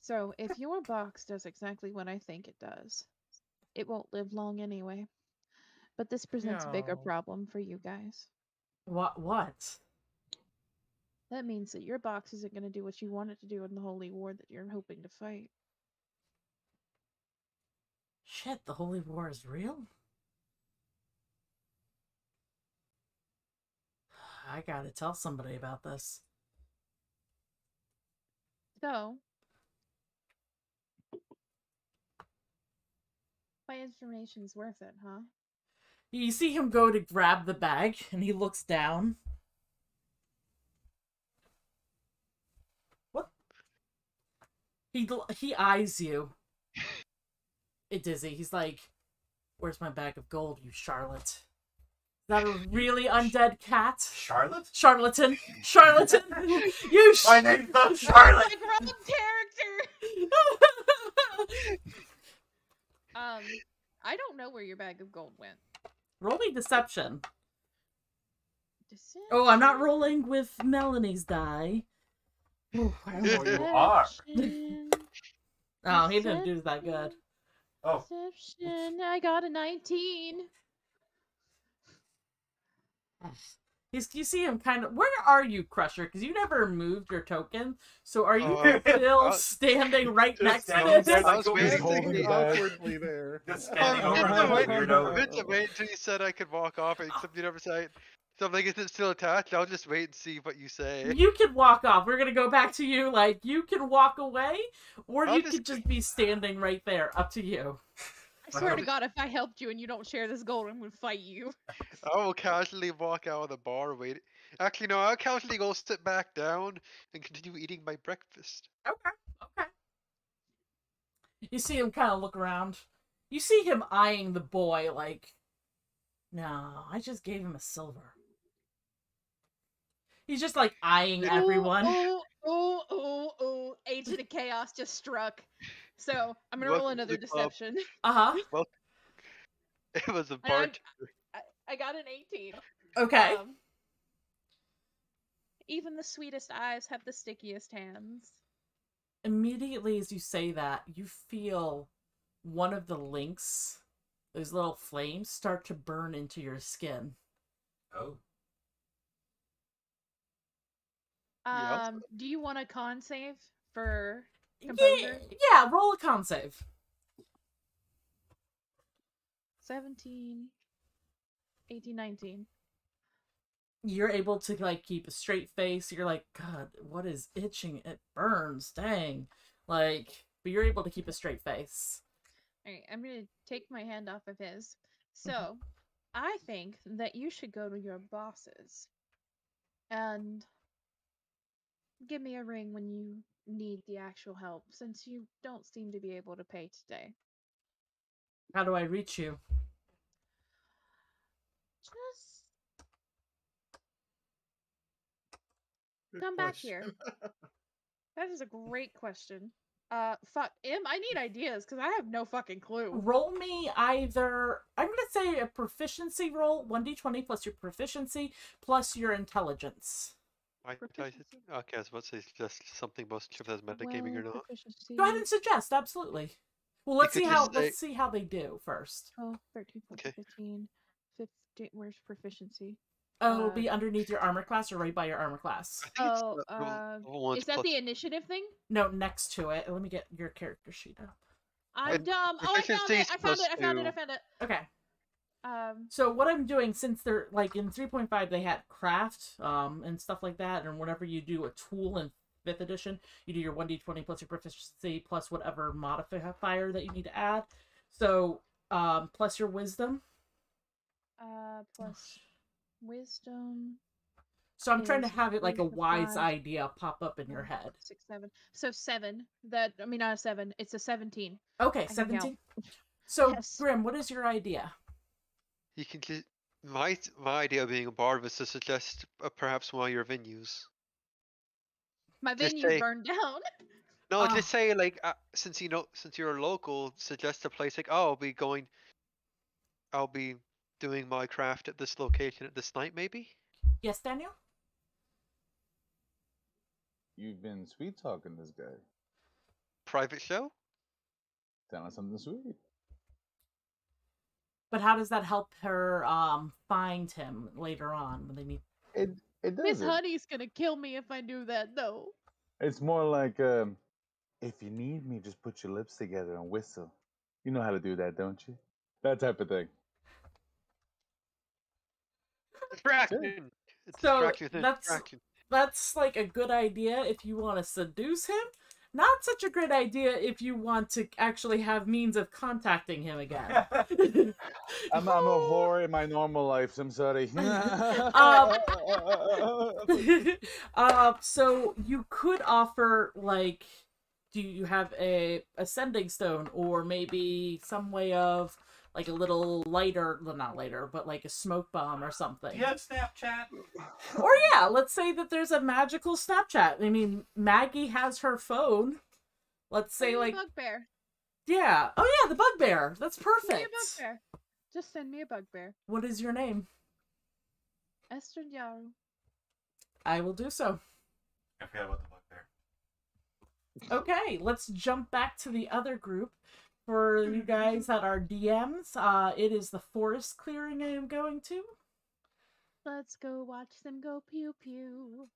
So, if your box does exactly what I think it does, it won't live long anyway. But this presents a bigger Meow. problem for you guys. What? That means that your box isn't going to do what you want it to do in the holy war that you're hoping to fight. Shit, the Holy War is real? I gotta tell somebody about this. So, my information's worth it, huh? You see him go to grab the bag, and he looks down. What? He eyes you. Dizzy. He's like, "Where's my bag of gold, you charlotte? Is that a really undead cat? Charlotte? Charlatan! Charlatan! You My name's not Charlotte! Like wrong character! I don't know where your bag of gold went. Roll me deception. Deception. Oh, I'm not rolling with Melanie's die. Oh, I don't Oh, know. you are. Deception. Oh, he didn't do that good. Oh, Deception. I got a 19. You see him kind of. Where are you, Crusher? Because you never moved your token. So are you Oh, still standing right next to standing this? there I was like waiting a holding to the bag. Awkwardly there. just standing over I the meant weirdo. to wait until you said I could walk off, except you never said. So I'm like, is it still attached? I'll just wait and see what you say. You can walk off. We're gonna go back to you. Like, you can walk away, or I'll you just- could just be standing right there. Up to you. I swear to God, if I helped you and you don't share this gold, I'm gonna fight you. I will casually walk out of the bar, wait. Actually, no, I'll casually go sit back down and continue eating my breakfast. Okay. You see him kind of look around. You see him eyeing the boy like, no, I just gave him a silver. He's just like eyeing everyone. Oh, Agent of Chaos just struck. So I'm gonna roll Welcome to another the club. deception. Uh-huh. It was a And I'm- part. I got an 18. Okay. Even the sweetest eyes have the stickiest hands. Immediately as you say that, you feel one of the links, those little flames, start to burn into your skin. Oh. Yeah. Do you want a con save for Yeah, composure? yeah, roll a con save. 17, 18, 19. You're able to, like, keep a straight face. You're like, God, what is itching? It burns, dang. Like, but you're able to keep a straight face. Alright, I'm gonna take my hand off of his. So, I think that you should go to your bosses and give me a ring when you need the actual help, since you don't seem to be able to pay today. How do I reach you? Just Good come back question. here. That is a great question. Fuck, I need ideas, because I have no fucking clue. Roll me either, I'm going to say a proficiency roll, 1d20 plus your proficiency, plus your intelligence. Okay, I was about to say just something most sure if that's metagaming or Well, not. proficiency, Go ahead and suggest, absolutely. Well, let's You see could how just say- let's see how they do first. 12, 13, 14, Okay. 15, 15. Where's proficiency? Oh, it'll be underneath your armor class or right by your armor class. I think it's level one's is that plus- the initiative thing? No, next to it. Let me get your character sheet up. I'm And dumb. Oh, I found proficiency it. is I found it. I found it. I +2. found it. Okay. Um, So what I'm doing, since they're like in 3.5, they had craft and stuff like that, and whenever you do a tool in 5th edition, you do your 1d20 plus your proficiency plus whatever modifier that you need to add. So plus your wisdom. plus wisdom. So I'm trying to is have it like a 3 to wise 5. idea pop up in your head. 6, 7. So 7. That I mean not a 7. It's a 17. Okay, can count. 17. So Yes. Grim, what is your idea? You can just my idea of being a bard was to suggest perhaps one of your venues. My Just venue say- burned down. No, Ah. just say like since you're local, suggest a place like I'll be doing my craft at this location at this night maybe. Yes, Daniel? You've been sweet talking this guy. Private show. Telling something sweet. But how does that help her find him later on when they meet? It Miss doesn't. Honey's gonna kill me if I do that though. It's more like if you need me, just put your lips together and whistle. You know how to do that, don't you? That type of thing. Distraction. So, Distraction within that's- distraction. That's like a good idea if you want to seduce him. Not such a great idea if you want to actually have means of contacting him again. I'm a whore in my normal life. I'm sorry. So you could offer, like, do you have a ascending stone or maybe some way of like a little lighter, well, not lighter, but like a smoke bomb or something. You have Snapchat. Or yeah, let's say that there's a magical Snapchat. I mean, Maggie has her phone. Let's say Send me a like, bugbear. yeah. Oh yeah, the bugbear. That's Send me a perfect. bugbear. Just send me a bugbear. What is your name? Estrid Yaru. I will do so. I forgot about the bugbear. Okay, let's jump back to the other group. For you guys that are DMs, it is the forest clearing I am going to. Let's go watch them go pew pew.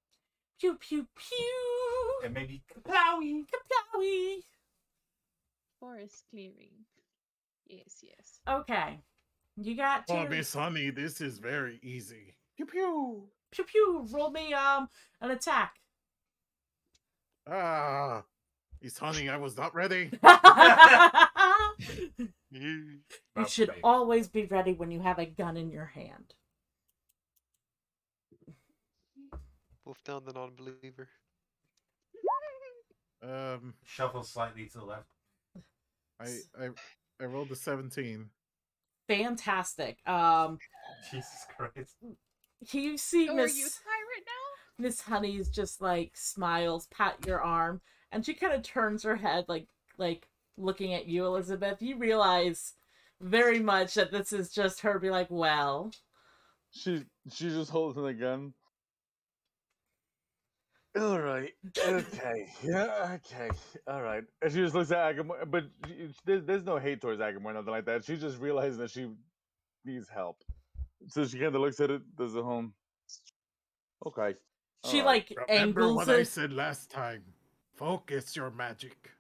Pew pew pew. And maybe Kapowie. Kapowie. Forest clearing. Yes, yes. Okay, you got Oh, to Miss Honey, this is very easy. Pew pew. pew pew. Roll me an attack. Ah, Miss Honey, I was not ready. You About should to be. always be ready when you have a gun in your hand. Wolf down the non-believer. Shuffle slightly to the left. I rolled a 17. Fantastic. Jesus Christ. You see So are you Miss pirate now? Miss Honey's just like smiles, pat your arm, and she kind of turns her head like looking at you, Elizabeth. You realize very much that this is just her be like, well, She's just holding the gun. All right. Okay. Yeah. Okay. All right. And she just looks at Agamur, but there's no hate towards Agamur, nothing like that. She just realizes that she needs help, so she kind of looks at it. Does the home. Okay. she All right. like Remember angles what I it. said last time. Focus your magic.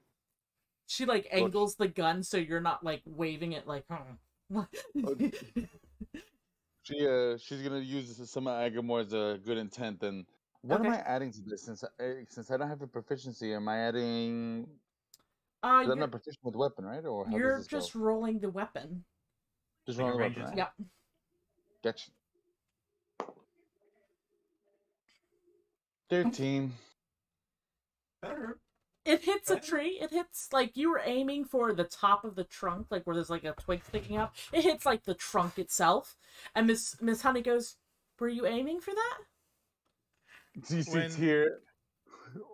She like angles the gun so you're not like waving it like. She's gonna use some of Agamor's good intent. And what am Okay. I adding to this? Since I don't have a proficiency, am I adding? 'Cause I'm you're, not proficient with weapon, right? Or how you're does this just go? rolling the weapon. Just Like a rolling the range weapon, right? attack. Yep. Gotcha. 13. Better. It hits a Okay. tree. It hits like you were aiming for the top of the trunk, like where there's like a twig sticking out. It hits like the trunk itself. And Miss Honey goes, "Were you aiming for that?" You see When- tear.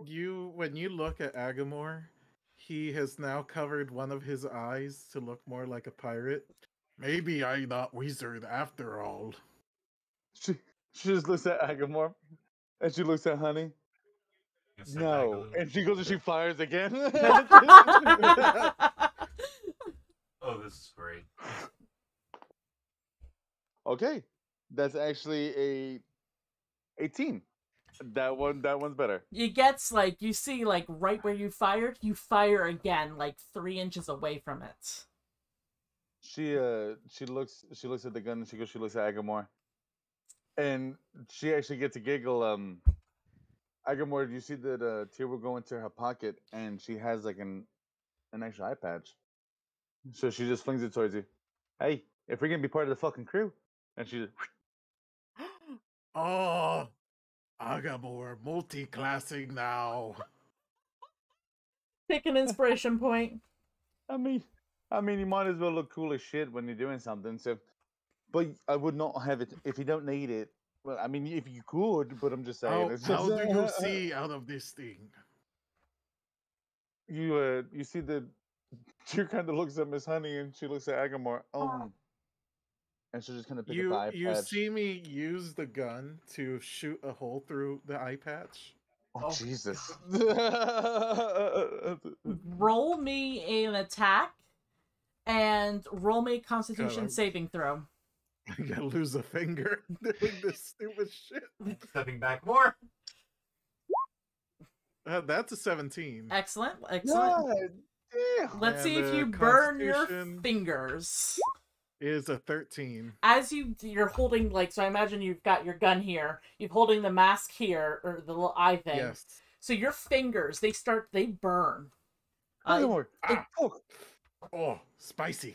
When you look at Agamor, he has now covered one of his eyes to look more like a pirate. Maybe I'm not wizard after all. She just looks at Agamor, and she looks at Honey. You can step back a No, little. and she goes and she fires again. Oh, this is great. Okay, that's That's actually a 18. That one's better. It gets like you see like right where you fire again like 3 inches away from it. She looks at the gun and she looks at Agamor. And she actually gets a giggle. Agamor, you see that Tyr will go into her pocket and she has like an extra eye patch. So she just flings it towards you. Hey, if we're gonna be part of the fucking crew, and she just, Oh, Agamor, multi-classing now. Pick an inspiration point. I mean, you might as well look cool as shit when you're doing something. So, but I would not have it if you don't need it. Well, I mean, if you could, but I'm just saying. How do you see out of this thing? You see the Tyr kind of looks at Miss Honey and she looks at Agamor. And she'll just kind of pick up the eye You patch. see me use the gun to shoot a hole through the eye patch? Oh, Jesus. Roll me an attack and roll me a Constitution God, saving throw. I'm gonna lose a finger doing this stupid shit. Stepping back more. That's a 17. Excellent. God damn. Let's see if And, you burn your Constitution fingers. Is a 13. As you're holding, like, so I imagine you've got your gun here, you're holding the mask here, or the little eye thing. Yes. So your fingers, they burn. Agamor. Fuck. Oh, spicy.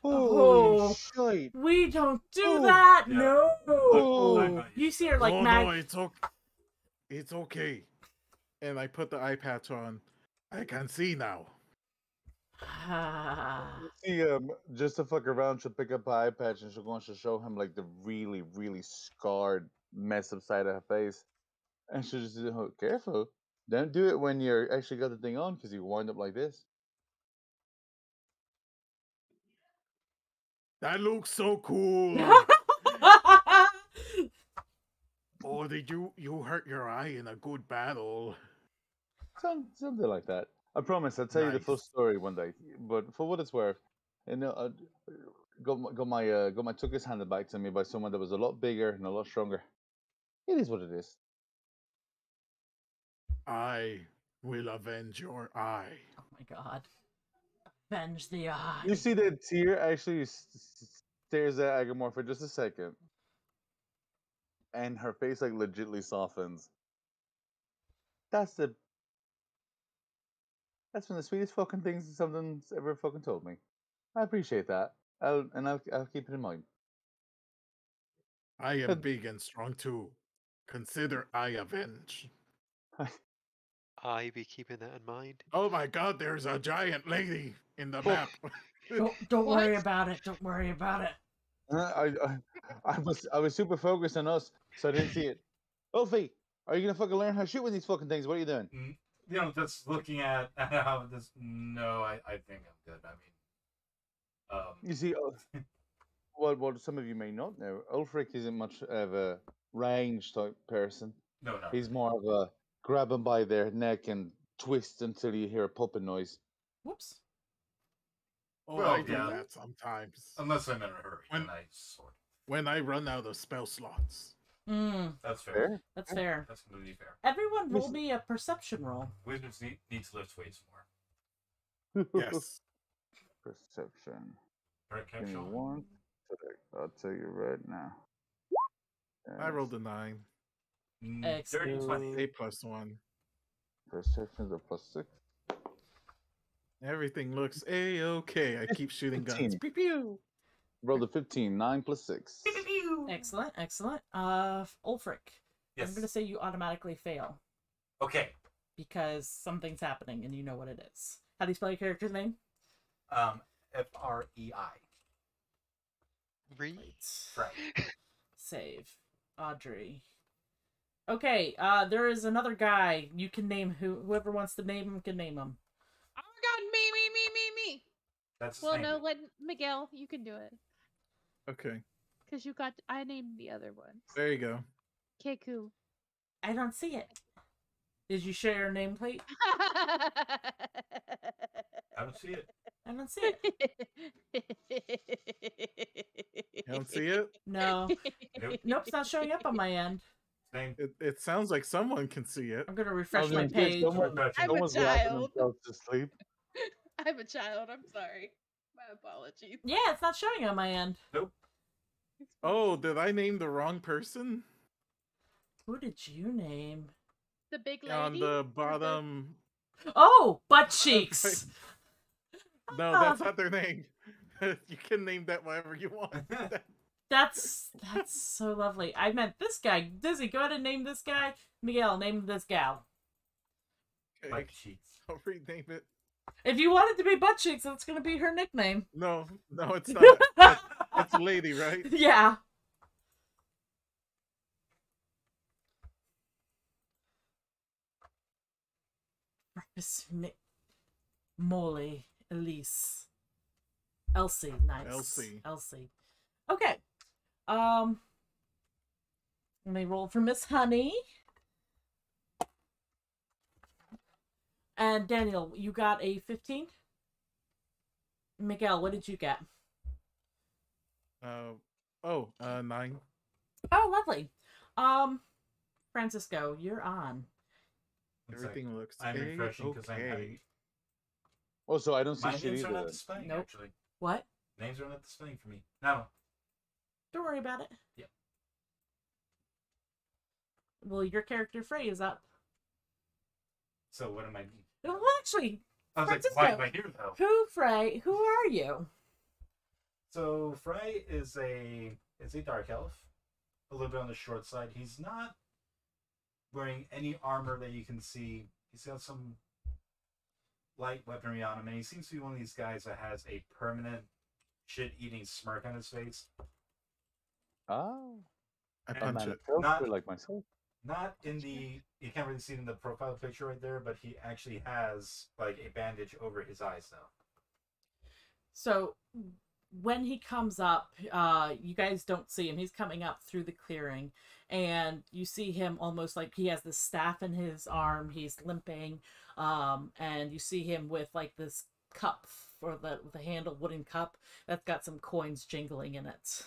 Holy shit. We don't do Oh, that. yeah. No. Oh. You see her like Oh, Maggie. no, it's okay. And I put the eye patch on. I can see now. See, just to fuck around, she'll pick up her eye patch and she'll go and she'll show him like the really, really scarred, messed up side of her face. And she'll just say, oh, careful. Don't do it when you're actually got the thing on because you wind up like this. That looks so cool. Oh, did you hurt your eye in a good battle? Something like that. I promise I'll tell you the full Nice. story one day. But for what it's worth, you know, got my tuchus handed back to me by someone that was a lot bigger and a lot stronger. It is what it is. I will avenge your eye. Oh my god. Avenge the eye. You see that Tyr actually stares at Agamor for just a second, and her face like legitly softens. That's one of the sweetest fucking things something's ever fucking told me. I appreciate that. I'll keep it in mind. I am big and strong too. Consider I avenge. I be keeping that in mind. Oh my god, there's a giant lady in the map. Don't worry What? about it. Don't worry about it. I was super focused on us, so I didn't see it. Ulfie, are you gonna fucking learn how to shoot with these fucking things? What are you doing? You know, just looking at how this. No, I think I'm good. I mean, You see, what some of you may not know, Ulfric isn't much of a range type person. no. He's more of a grab them by their neck and twist until you hear a popping noise. Whoops. Oh, Well, I do yeah. that sometimes. Unless I'm in a hurry, When- then I sort. When I run out of spell slots. That's fair. Fair? That's fair. That's completely fair. Everyone roll Listen. me a perception roll. Wizards need to lift weights more. Yes. Perception. Correct, Give me Capsule? one. I'll tell you right now. I rolled a 9. Dirty Excellent. 20. 8 plus 1. Perception's a +6. Everything looks a-okay. I keep shooting guns. 15. Pew pew. Rolled a 15. 9 + 6. Excellent, excellent. Ulfric, Yes. I'm gonna say you automatically fail Okay. because something's happening and you know what it is. How do you spell your character's name? Frei. Right. Save. Audrey. Okay, there is another guy. You can name whoever wants to name him can name him. Oh my god, me. That's his Well, name. no, let Miguel, you can do it. Okay. Because I named the other one. There you go. Keku. I don't see it. Did you share your nameplate? I don't see it. I don't see it. don't see it? No. Nope. Nope, it's not showing up on my end. Same. It sounds like someone can see it. I'm gonna I refresh was my gonna say, page. I'm someone's a laughing child. themselves to sleep. I'm a child. I'm sorry. My apologies. Yeah, it's not showing on my end. Nope. Oh, did I name the wrong person? Who did you name? The big lady On the or bottom. Oh, butt cheeks. No, that's not their name. You can name that whatever you want. That's so lovely. I meant this guy. Dizzy, go ahead and name this guy. Miguel, name this gal. Okay, Like cheeks. I'll rename it. If you want it to be butt cheeks, that's gonna be her nickname. No, it's not. It's a lady, right? Yeah. Molly, Elise, Elsie, nice. Elsie. Okay. Let me roll for Miss Honey. And Daniel, you got a 15? Miguel, what did you get? 9. Oh, lovely. Francisco, you're on. Everything looks I'm refreshing because I'm having. okay. Oh, so I don't see My shit names are either. not then. displaying, Nope. actually. What? Names are not displaying for me. No. Don't worry about it. Yep. Well, your character Frey is up. So what am I? Well, actually, I was Francisco, like, why am I here though? who, Frey? Who are you? So Frey is a dark elf, a little bit on the short side. He's not wearing any armor that you can see. He's got some light weaponry on him, and he seems to be one of these guys that has a permanent shit-eating smirk on his face. Oh, I And a punch man it. of culture Not- like myself. Not in the, you can't really see it in the profile picture right there, but he actually has like a bandage over his eyes now. So when he comes up, you guys don't see him. He's coming up through the clearing, and you see him almost like he has this staff in his arm. He's limping, and you see him with like this cup or the handle wooden cup that's got some coins jingling in it.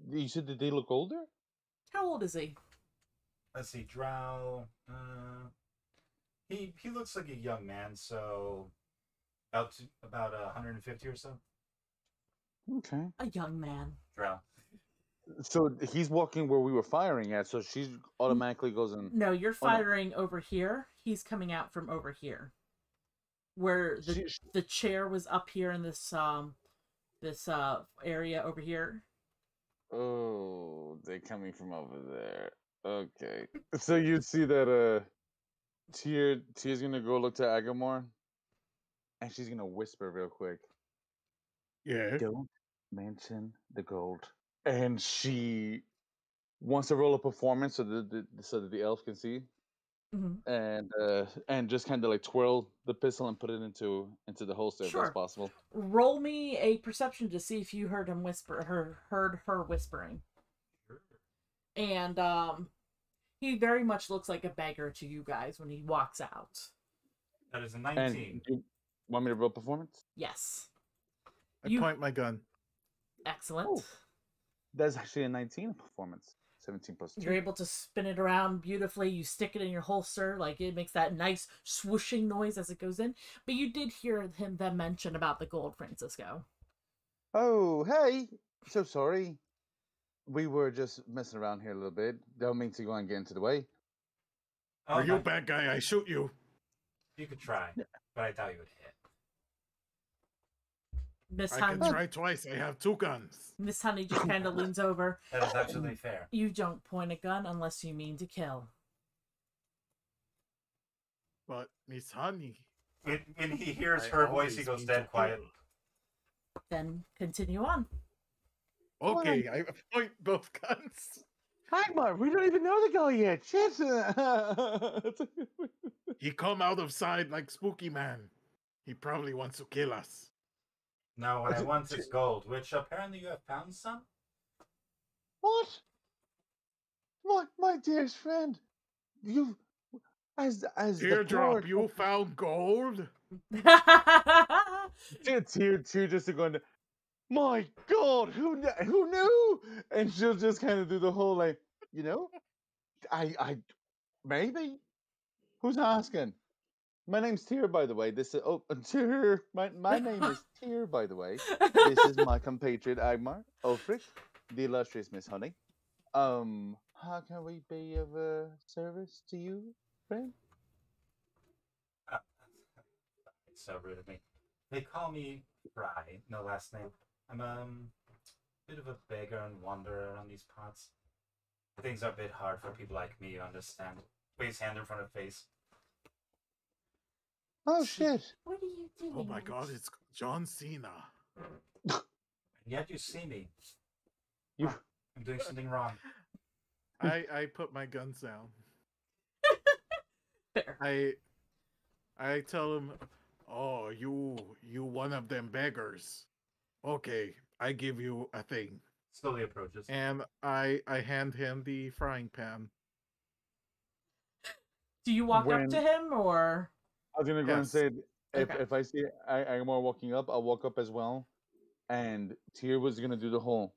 You said that they look older? How old is he? Let's see, Drow. He looks like a young man, so about 150 or so. Okay. A young man. Drow. So he's walking where we were firing at, so she automatically goes in. No, you're Oh, no. firing over here. He's coming out from over here, where the chair was up here in this area over here. Oh, they're coming from over there. Okay. So you'd see that Tier's gonna go look to Agamur, and she's gonna whisper real quick. Yeah. Don't mention the gold. And she wants to roll a performance so that the elf can see, and just kind of like twirl the pistol and put it into the holster if Sure. that's possible. Roll me a perception to see if you heard him heard her whispering. And he very much looks like a beggar to you guys when he walks out. That is a And 19. you want me to roll performance? Yes. I You- point my gun. Excellent. Oh. That's actually a 19 performance. 17 plus 2. You're able to spin it around beautifully. You stick it in your holster, like it makes that nice swooshing noise as it goes in. But you did hear them mention about the gold, Francisco. Oh, hey! So sorry. We were just messing around here a little bit. Don't mean to go and get into the way. Oh, Are you a my- bad guy? I shoot you. You could try, but I doubt you would hit. Miss I can Honey, try twice. I have 2 guns. Miss Honey just kind of leans over. That is absolutely fair. You don't point a gun unless you mean to kill. But Miss Honey. When he hears I her voice, he always goes mean dead to quiet. kill. Then continue on. Okay, I point both guns. Agmar, we don't even know the guy yet. Shit! He come out of side like Spooky Man. He probably wants to kill us. No, what I want is gold, which apparently you have found some. What? My dearest friend, you, as the Teardrop, poor- you found gold? Tear just going, my God, who knew? And she'll just kind of do the whole like, you know, I maybe. Who's asking? My name's Tyr, by the way. This is Tyr. My name is Tyr, by the way. This is my compatriot Agmar, Ulfric, the illustrious Miss Honey. How can we be of service to you, friend? It's so rude of me. They call me Fry, no last name. I'm bit of a beggar and wanderer on these parts. Things are a bit hard for people like me to understand. Waves hand in front of face. Oh shit! What are you doing? Oh my God, it's John Cena. And yet you see me. You I'm doing something wrong. I put my guns down. Fair. I tell him, oh, you one of them beggars. Okay, I give you a thing. Slowly approaches. And I hand him the frying pan. Do you walk up When- to him, or? I was gonna go and Yes. say Okay. if I see Agamor walking up, I'll walk up as well, and Tyr was gonna do the whole.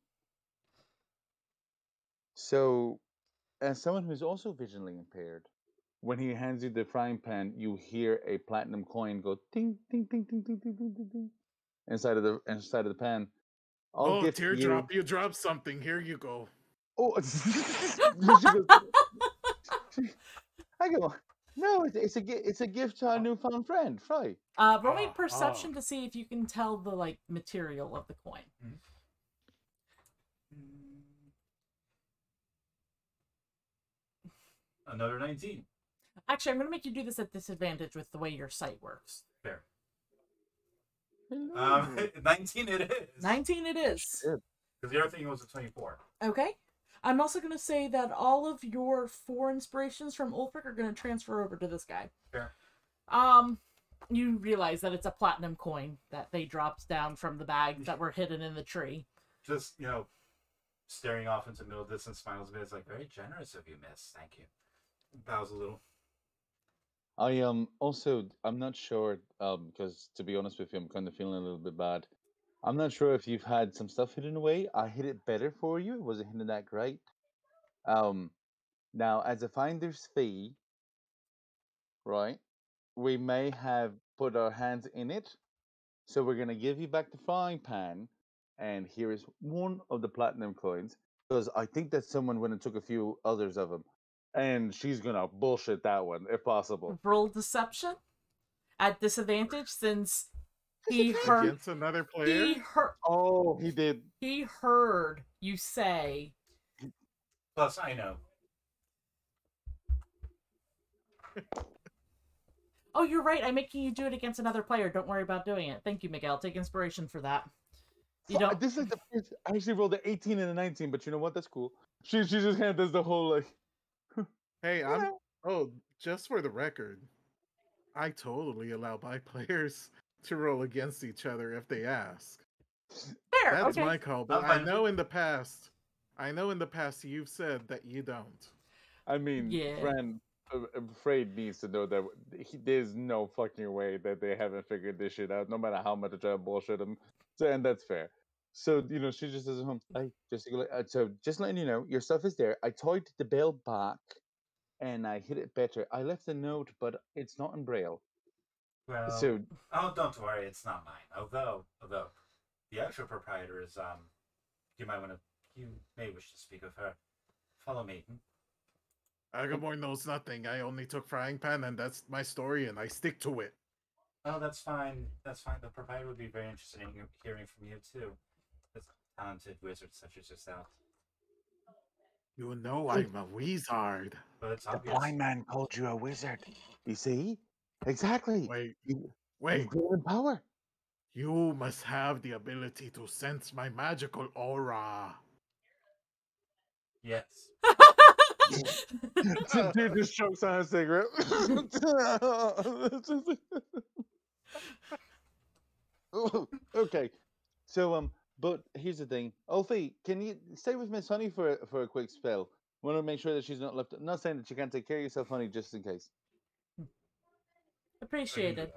So, as someone who's also visually impaired, when he hands you the frying pan, you hear a platinum coin go ding ding ding ding ding ding ding ding, ding inside of the pan. I'll Oh, give Teardrop, you dropped something. Here you go. Oh, Agamor. No, it's a gift to our newfound friend, Fry. Roll me perception to see if you can tell the material of the coin. Another 19. Actually, I'm going to make you do this at disadvantage with the way your sight works. Fair. Hello. 19 it is. 19 it is. Good. Because the other thing was a 24. Okay. I'm also going to say that all of your 4 inspirations from Ulfric are going to transfer over to this guy. Fair. You realize that it's a platinum coin that they dropped down from the bags that were hidden in the tree. Just, staring off into middle distance, smiles a bit. It's like, very generous of you, miss. Thank you. Bows a little. I also I'm not sure because to be honest with you, I'm kind of feeling a little bit bad. I'm not sure if you've had some stuff hidden away. I hid it better for you. It wasn't hidden that great. Now as a finder's fee, right? We may have put our hands in it, so we're gonna give you back the frying pan, and here is one of the platinum coins because I think that someone went and took a few others of them, and she's gonna bullshit that one if possible. Roll deception at disadvantage since he heard. Against another player? He heard. Oh, he did. He heard you say. Plus, I know. Oh, you're right. I'm making you do it against another player. Don't worry about doing it. Thank you, Miguel. Take inspiration for that. You don't. This is like the first. I actually rolled an 18 and a 19, but you know what? That's cool. She just kind of does the whole like. Hey, oh, just for the record, I totally allow my players to roll against each other if they ask. There. That's Okay. my call, but I'm fine. I know in the past you've said that you don't. I mean, Yeah. Fran, I'm afraid needs to know that there's no fucking way that they haven't figured this shit out, no matter how much I try to bullshit them. So, and that's fair. So, she just says, "Hey, so just letting you know, your stuff is there. I tied the bell back, and I hit it better. I left a note, but it's not in braille. Well, So, don't worry, it's not mine. Although the actual proprietor is you may wish to speak with her. Follow me. Agamor knows nothing. I only took frying pan, and that's my story, and I stick to it. Oh, that's fine. That's fine. The proprietor would be very interested in hearing from you too. This talented wizard such as yourself. You know I'm a wizard. But it's the obvious. blind man called you a wizard. You see? Exactly. Wait, You wait. grow in power. You must have the ability to sense my magical aura. Yes. Dude just chokes on a cigarette. Okay. So but here's the thing. Ulfie, can you stay with Miss Honey for a quick spell? Want to make sure that she's not left. Not saying that you can't take care of yourself, honey, just in case. Appreciated.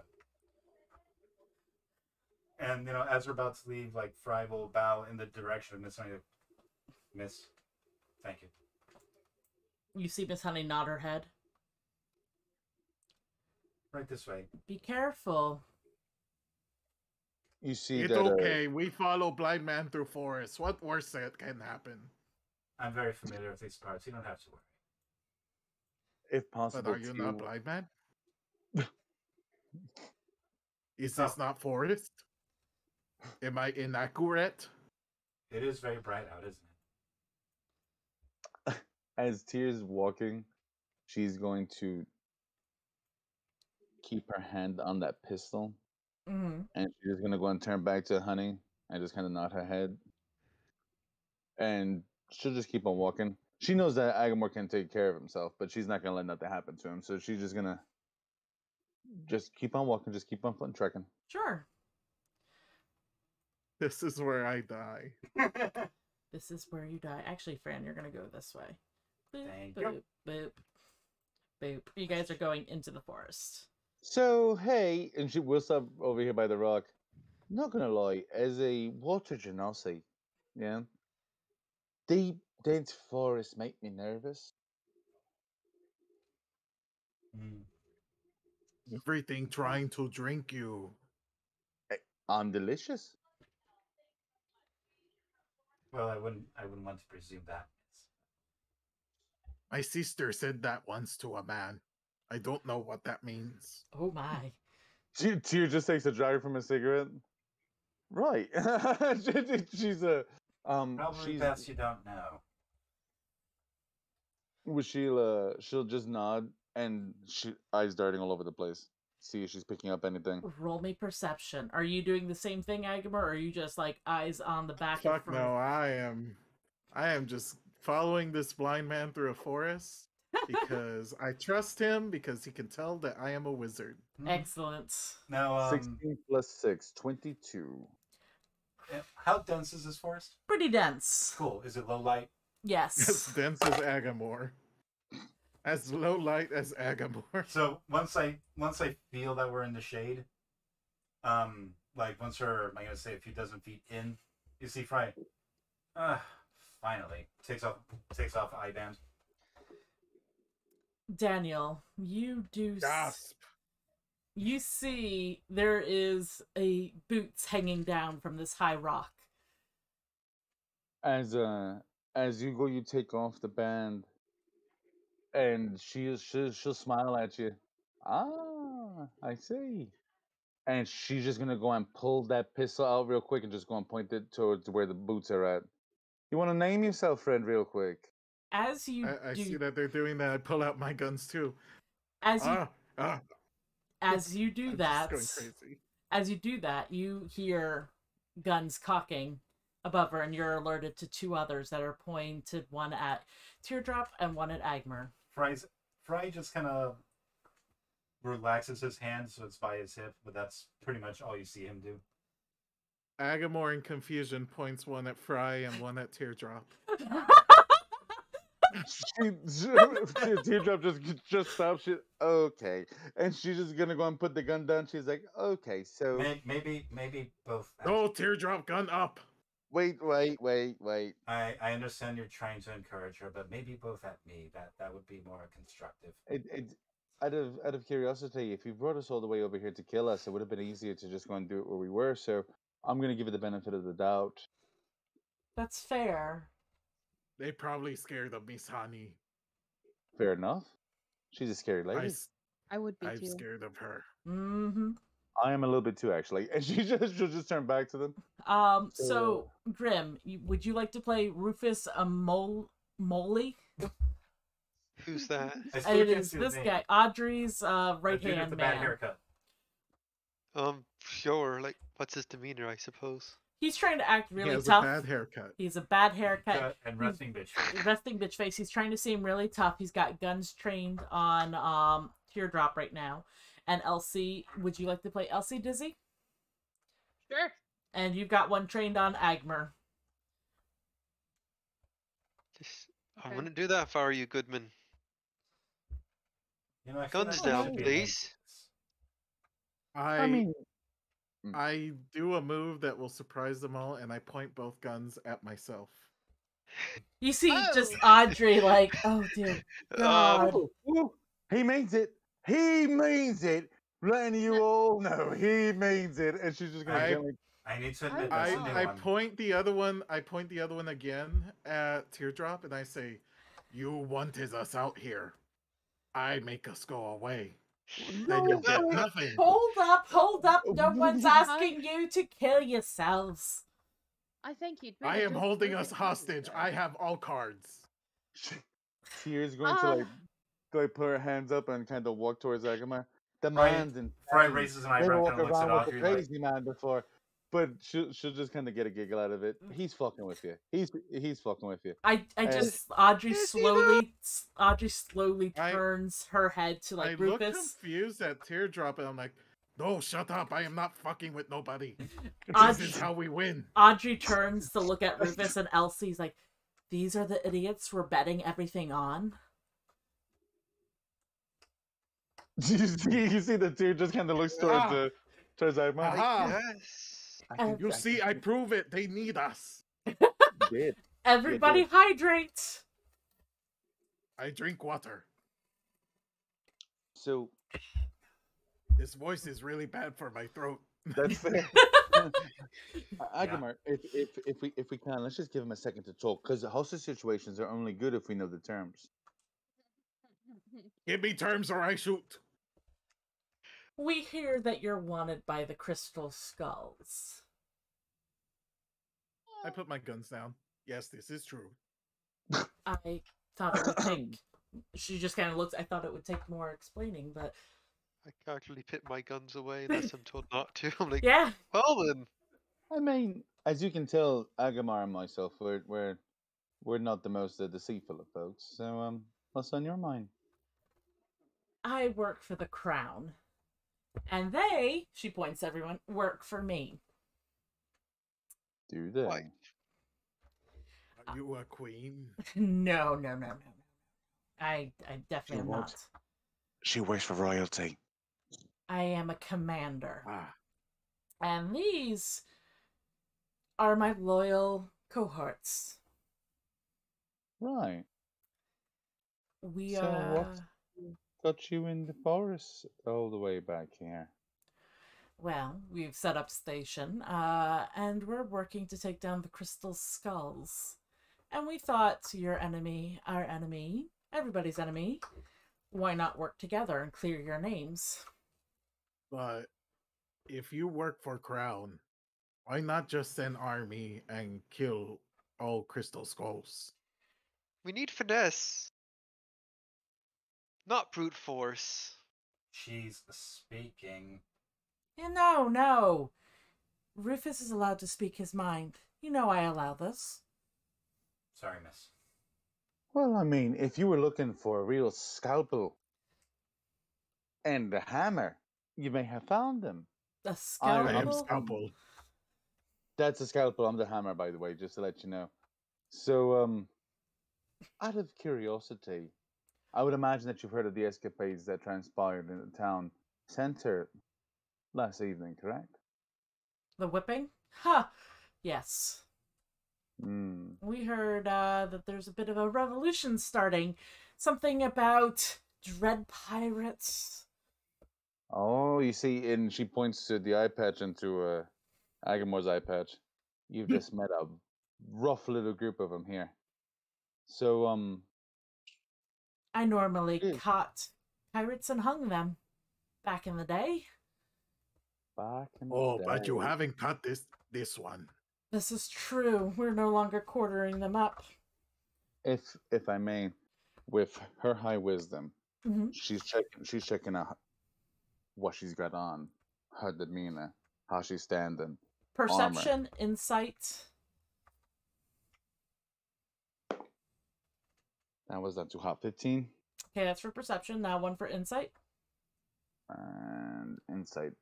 And as we're about to leave, like Fry will bow in the direction of Miss Honey. Miss, thank you. You see Miss Honey nod her head. Right this way. Be careful. You see It's that. okay. We follow blind man through forest. What worse that can happen? I'm very familiar with these parts. You don't have to worry. If possible, But are you not blind man? Is No. this not forest? Am I inaccurate? It is very bright out, isn't it? As Tears walking, she's going to keep her hand on that pistol, Mm-hmm. and she's just gonna go and turn back to Honey and just kind of nod her head, and she'll just keep on walking. She knows that Agamur can take care of himself, but she's not gonna let nothing happen to him. So she's just gonna just keep on walking, just keep on foot trekking. Sure. This is where I die. This is where you die. Actually, Fran, you're gonna go this way. Boop, Thank boop, you. boop, boop. You guys are going into the forest. So hey, and she will stop over here by the rock. Not gonna lie, as a water genasi, yeah, deep dense forests make me nervous. Mm. Everything trying to drink you. I'm delicious. Well, I wouldn't want to presume that. My sister said that once to a man. I don't know what that means. Oh my. Tear just takes a drag from a cigarette. Right. She's a Probably best you don't know. She'll just nod and she eyes darting all over the place. See if she's picking up anything. Roll me perception. Are you doing the same thing, Agamur, or are you just like eyes on the back? Fuck no, I am just following this blind man through a forest because I trust him because he can tell that I am a wizard. Excellent. Now, 16 plus 6, 22. how dense is this forest? Pretty dense. Cool. Is it low light? As Yes. dense as Agamur. As low light as Agamur. So once I feel that we're in the shade, like once we're, I'm gonna say a few dozen feet in, you see Fry. Finally takes off eye band. Daniel, you do. Gasp. You see there is a boots hanging down from this high rock. As you go, you take off the band, and she'll smile at you. Ah, I see. And she's just gonna go and pull that pistol out real quick and just go and point it towards where the boots are at. You want to name yourself, friend, real quick? As you I do, see that they're doing that. I pull out my guns too. as you do I'm that, just going crazy. as you do that, you hear guns cocking above her, and you're alerted to two others that are pointed, one at Teardrop and one at Agamur. Fry just kind of relaxes his hand so it's by his hip, but that's pretty much all you see him do. Agamor in confusion points one at Fry and one at Teardrop. Teardrop just stops. Okay, and she's just gonna go and put the gun down. She's like, okay, so Maybe both. No, Teardrop, gun up. wait. I understand you're trying to encourage her, but maybe both at me. That would be more constructive. Out of curiosity, if you brought us all the way over here to kill us, it would have been easier to just go and do it where we were. So I'm gonna give it the benefit of the doubt. That's fair. They probably scared of Miss Honey. Fair enough. She's a scary lady. I would be I'm too. scared of her. Mm-hmm. I am a little bit too, actually. And she'll just turn back to them. So Grim, would you like to play Rufus Moly? Who's that? I still It can't is see the this name. guy, Audrey's The right dude with hand the bad man. haircut. Sure. Like, what's his demeanor? I suppose. He's trying to act He really has tough. a bad haircut. He's a bad haircut. Cut and resting bitch. Resting bitch face. He's trying to seem really tough. He's got guns trained on Teardrop right now. And Elsie, would you like to play Elsie Dizzy? Sure. And you've got one trained on Agamur. I Okay. wouldn't do that if I were you, Goodman. You know, I feel Guns like there down, should be a please. I mean, I do a move that will surprise them all, and I point both guns at myself. You see Oh. just Audrey like, oh dear God. Woo. He means it. He means it. Letting you all know he means it. And she's just gonna gently. I need to admit Oh, that's a wow. new I one. point the other one. I point the other one again at Teardrop, and I say, "You wanted us out here. I make us go away. Then you get nothing." Hold up. No one's asking you to kill yourselves. I think you'd I better am just holding leave us it hostage. there. I have all cards. Tears going to like put her hands up and kind of walk towards Agamur. The Fry- man's in Fry pain. raises an Never eyebrow and walk kind of looks at around with Audrey the crazy man before. But she'll just kind of get a giggle out of it. He's fucking with you. He's fucking with you. Audrey Is he slowly turns her head to I like look Rufus. confused at Teardrop, and I'm like, "No, shut up! I am not fucking with nobody. Audrey- This is how we win." Audrey turns to look at Rufus, and Elsie's like, these are the idiots we're betting everything on. you see the tear just kind of looks towards Agamur. Aha! Yes. You see, I prove it. They need us. did. Everybody hydrate. I drink water. So This voice is really bad for my throat. that's fair. Agamur, if we can, let's just give him a second to talk, because hostage situations are only good if we know the terms. Give me terms or I shoot. We hear that you're wanted by the Crystal Skulls. I put my guns down. Yes, this is true. I thought it would take... She just kind of looks... I thought it would take more explaining, but... I casually put my guns away unless I'm told not to. I'm like, Yeah. well then. I mean, as you can tell, Agamur and myself, we're not the most deceitful of folks. So, what's on your mind? I work for the Crown. And they, she points to everyone, work for me. Do they? Why? Are you a queen? No. I definitely am She not. works. She works for royalty. I am a commander. Ah, And these are my loyal cohorts. Right. We So what got you in the forest all the way back here? Well, we've set up station, and we're working to take down the Crystal Skulls. And we thought your enemy, our enemy, everybody's enemy, why not work together and clear your names? but if you work for Crown, why not just send army and kill all Crystal Skulls? We need finesse. Not brute force. She's speaking. Yeah, no. Rufus is allowed to speak his mind. You know I allow this. Sorry, miss. Well, I mean, if you were looking for a real scalpel and a hammer, you may have found them. A I am scalpel? Scalpel. That's a scalpel. I'm the hammer, by the way, just to let you know. So, out of curiosity, I would imagine that you've heard of the escapades that transpired in the town center last evening, correct? The whipping? Ha! Yes. Hmm. We heard that there's a bit of a revolution starting. Something about dread pirates. Oh, you see, and she points to the eye patch and to Agamor's eye patch. You've just met a rough little group of them here. So, I normally Yes. caught pirates and hung them back in the day. back in the Oh, but you day- haven't cut this one. This is true. We're no longer quartering them up. If I may, with her high wisdom, Hmm. she's checking out what she's got on, her demeanor, how she's standing. Perception, insight. That was not too hot. 15 Okay, that's for perception. Now one for insight. and insight.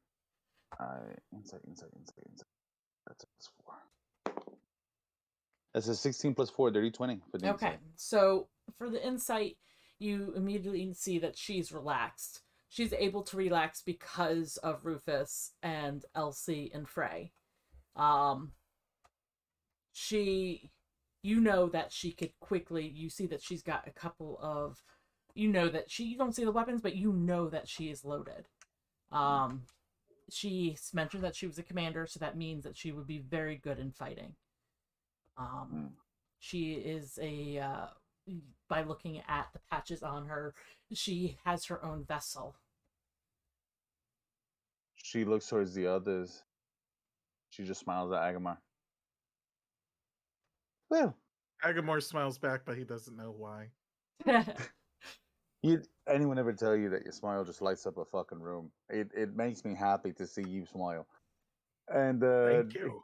Insight. That's a +4. That's a 16 + 4, dirty 20 for the Okay, insight. so for the insight, you immediately see that she's relaxed. she's able to relax because of Rufus and Elsie and Frey. You know that she could quickly, you see that she's got a couple of, you don't see the weapons, but you know that she is loaded. She mentioned that she was a commander, so that means that she would be very good in fighting. She is by looking at the patches on her, she has her own vessel. She looks towards the others. She just smiles at Agamur. Well, Agamor smiles back, but he doesn't know why. anyone ever tell you that your smile just lights up a fucking room? It makes me happy to see you smile. And Thank you.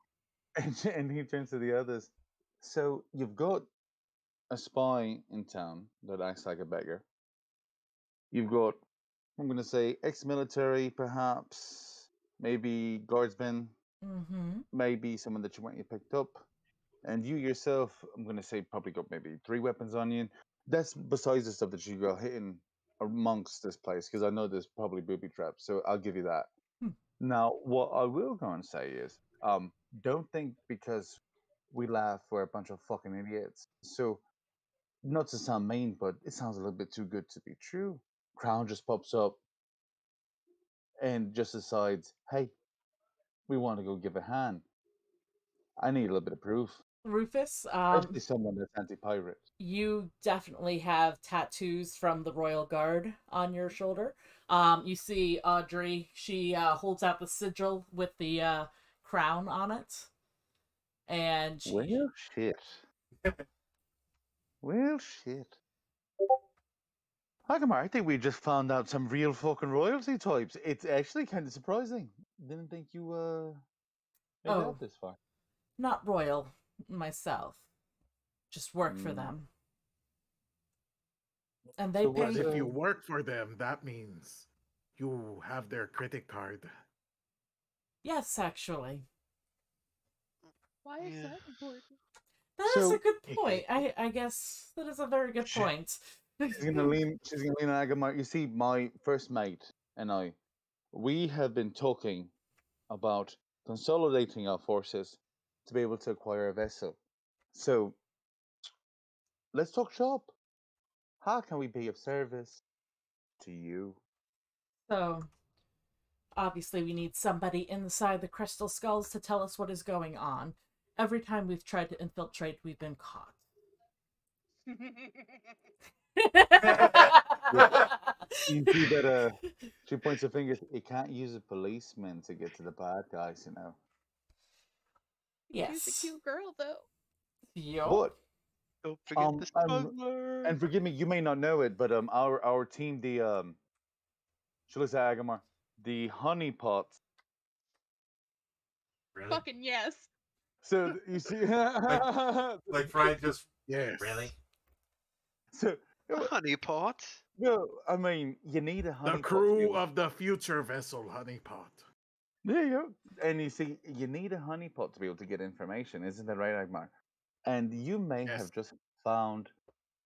And he turns to the others. So you've got a spy in town that acts like a beggar. You've got, I'm going to say, ex-military, perhaps, maybe guardsmen, maybe someone that you want you picked up. And you yourself, I'm going to say, probably got maybe 3 weapons on you. That's besides the stuff that you got hidden amongst this place, because I know there's probably booby traps, so I'll give you that. Now, what I will go and say is, don't think because we laugh we're a bunch of fucking idiots. So, not to sound mean, but it sounds a little bit too good to be true. Crown just pops up and just decides, hey, we want to go give a hand. I need a little bit of proof. Rufus, Especially someone that's anti-pirate. You definitely have tattoos from the Royal Guard on your shoulder. You see Audrey, she holds out the sigil with the crown on it. And she... Well, shit. Well, shit. Agamur, I think we just found out some real fucking royalty types. It's actually kind of surprising. Didn't think you made it out this far. Not royal myself. Just work for them. And they pay... If you work for them, that means you have their credit card. Yes, actually. Why is that important? That is a good point. I guess that is a very good point. She's gonna lean on Agamur. You see, my first mate and I, we have been talking about consolidating our forces to be able to acquire a vessel. So let's talk shop. How can we be of service to you? So, obviously we need somebody inside the Crystal Skulls to tell us what is going on. Every time we've tried to infiltrate, we've been caught. You see that she points her finger. You can't use a policeman to get to the bad guys, you know. Yes. She's a cute girl, though. Yo. Don't forget the smuggler. And forgive me, you may not know it, but our team, she looks at Agamur, the honeypots. Really? Fucking yes. So you see, like Fry just Yes. really. So Honeypot. no, I mean you need a honeypot. The crew of the future vessel honeypot. There you go. And you see, you need a honeypot to be able to get information, isn't that right, Agamur? And you may have just found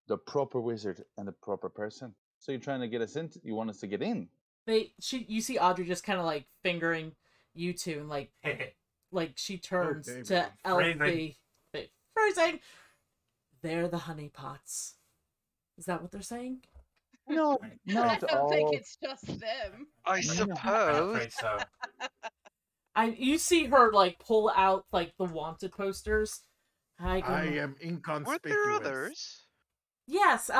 the proper wizard and the proper person. So you're trying to get us in. You want us to get in. You see Audrey just kind of like fingering you two, and like she turns to Elfie. Phrasing. They're the honeypots. Is that what they're saying? No, I don't think it's just them. I suppose. So. You see her like pull out like the wanted posters. I am inconspicuous. Weren't there others? Yes,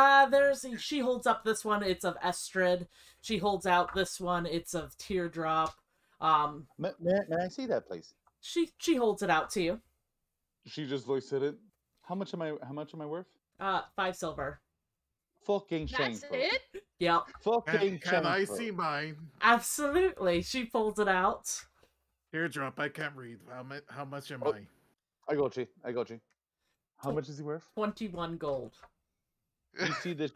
she holds up this one, it's of Estrid. She holds out this one, it's of Teardrop. May I see that, please? She holds it out to you. She just looks at it. How much am I worth? 5 silver. Fucking That's shameful. it? Yep. Fucking Can I shameful. see mine? Absolutely. She folds it out. Teardrop, I can't read. How much am I? I got you. How much is he worth? 21 gold. You see that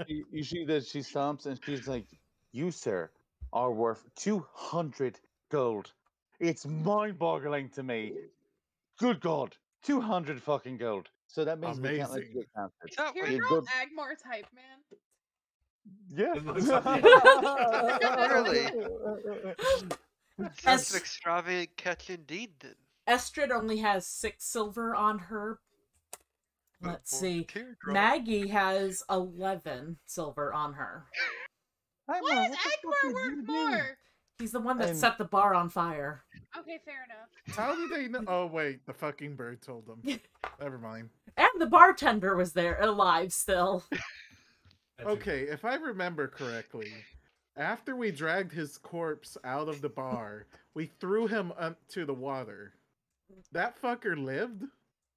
she stomps and she's like, "You, sir, are worth 200 gold." It's mind-boggling to me. Good God, 200 fucking gold. So that means we can't let you get counted. That way. Teardrop Agmar type, man. Yeah. It looks like Really? Sounds As- an extravagant catch indeed, then. Estrid only has 6 silver on her. Let's For see. Teardrop. Maggie has 11 silver on her. Hi, Why Mom, does what the fuck Agamur is worth you doing? more? He's the one that And- set the bar on fire. Okay, fair enough. How do they know? Oh wait, the fucking bird told them. Never mind. And the bartender was there, alive still. Okay, if I remember correctly, after we dragged his corpse out of the bar, we threw him into the water. That fucker lived?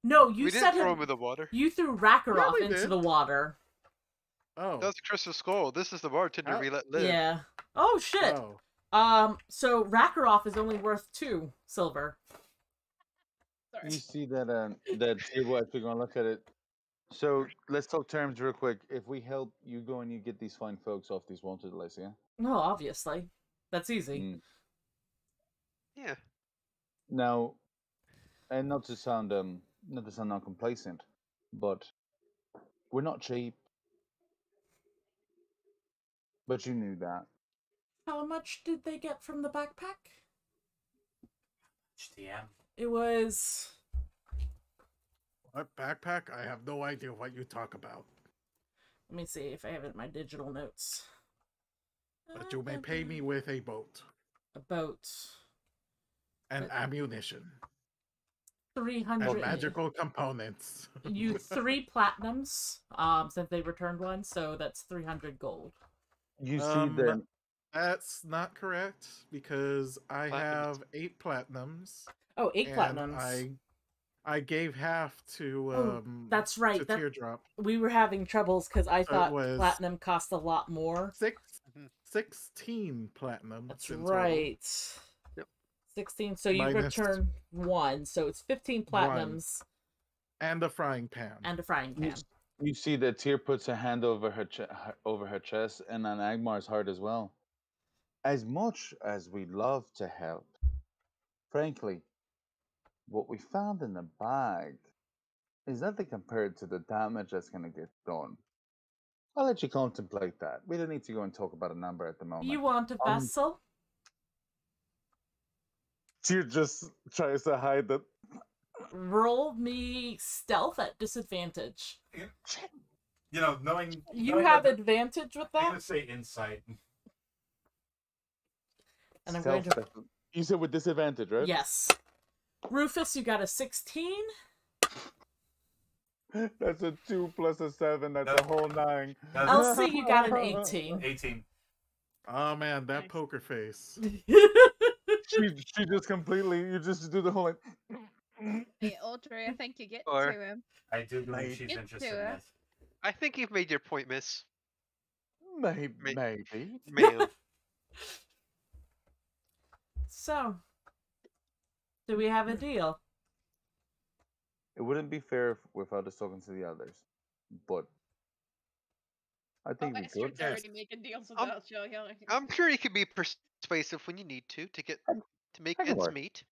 No, you We set didn't throw him him. in the water. You threw Wraqiroth we into did. the water. Oh. That's Crystal Skull. This is the bartender Oh. we let live. Yeah. Oh shit. Oh. So Wraqiroth is only worth 2 silver. Sorry. You see that that table as we're gonna look at it. So let's talk terms real quick. If we help you go and you get these fine folks off these wanted lists, yeah? No, obviously. That's easy. Mm. Yeah. Now, and not to sound non-complacent, but we're not cheap. But you knew that. How much did they get from the backpack? HTM. It was... What backpack? I have no idea what you talk about. Let me see if I have it in my digital notes. But you may pay me with a boat A boat. and ammunition 300. and magical components. You 3 platinums, since they returned one, so that's 300 gold. You see that. That's not correct because I Platinum have 8 platinums. Oh, 8 and platinums. I gave half to Oh, that's right. to That- Teardrop. We were having troubles because I So it thought was- platinum cost a lot more. 16 platinum. That's in total. right. Yep. 16. So you Minus return 1, so it's 15 platinums And a frying pan. and a frying You, pan. you see that Tyr puts a hand over her chest and on Agmar's heart as well. As much as we love to help, frankly, what we found in the bag is nothing compared to the damage that's going to get done. I'll let you contemplate that. We don't need to go and talk about a number at the moment. You want a vessel? Tyr just tries to hide the. Roll me stealth at disadvantage. You know, knowing You have advantage with I'm that? gonna say insight. And I'm going to... Stealth. You said with disadvantage, right? Yes. Rufus, you got a 16. That's a 2 plus a 7. That's a whole 9. Elsie, you got an 18. 18. Oh man, that Nice. poker face. She just completely. You just do the whole like. Hey, Ultra, I think you get Or- to him. I do believe Mate. she's Get interested to in it. this. I think you've made your point, miss. Maybe. Ma'am. So, do we have a deal? It wouldn't be fair without us talking to the others, but I think we could. Estrid's already making deals with I'm- us, yo. I'm sure you can be persuasive when you need to get to make I can ends work. meet.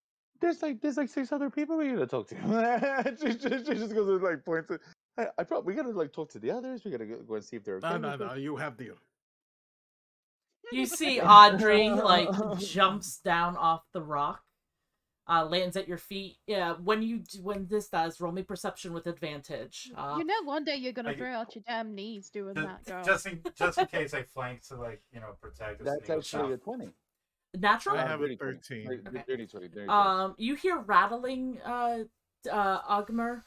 There's like 6 other people we gotta talk to. she just goes and like points at. I probably we gotta like talk to the others. We gotta go and see if they're okay. No, with no, it. you have deal. You see Audrey, like, jumps down off the rock, lands at your feet. Yeah, when this does, roll me perception with advantage. You know, one day you're gonna Like- throw out your damn knees doing that, girl. Just in case I flank to protect us. That's actually a 20. Natural? I have a dirty 20. 13. Like, Okay. dirty 20. Dirty 20. You hear rattling, Agamur,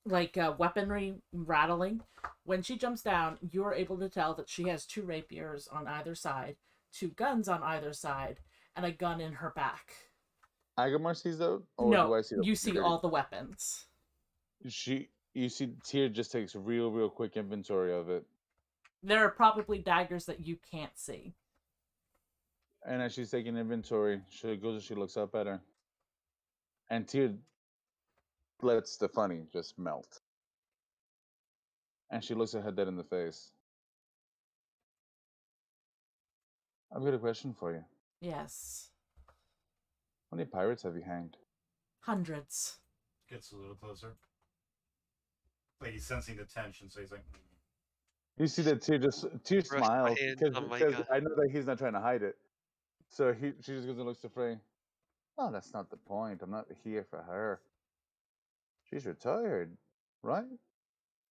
like weaponry rattling. When she jumps down, you're able to tell that she has 2 rapiers on either side, 2 guns on either side, and a gun in her back. Agamar sees those? Or No, do I see those? you see all the weapons. You see Tyr just takes a real quick inventory of it. There are probably daggers that you can't see. And as she's taking inventory, she goes and she looks up at her. And Tyr lets Stefani just melt. And she looks at her dead in the face. I've got a question for you. Yes. How many pirates have you hanged? Hundreds. Gets a little closer. Like he's sensing the tension, so he's like, You see that Tear Rest my smiles hands because on my I know that he's not trying to hide it. So she just goes and looks to Frey. Oh, that's not the point. I'm not here for her. She's retired, right?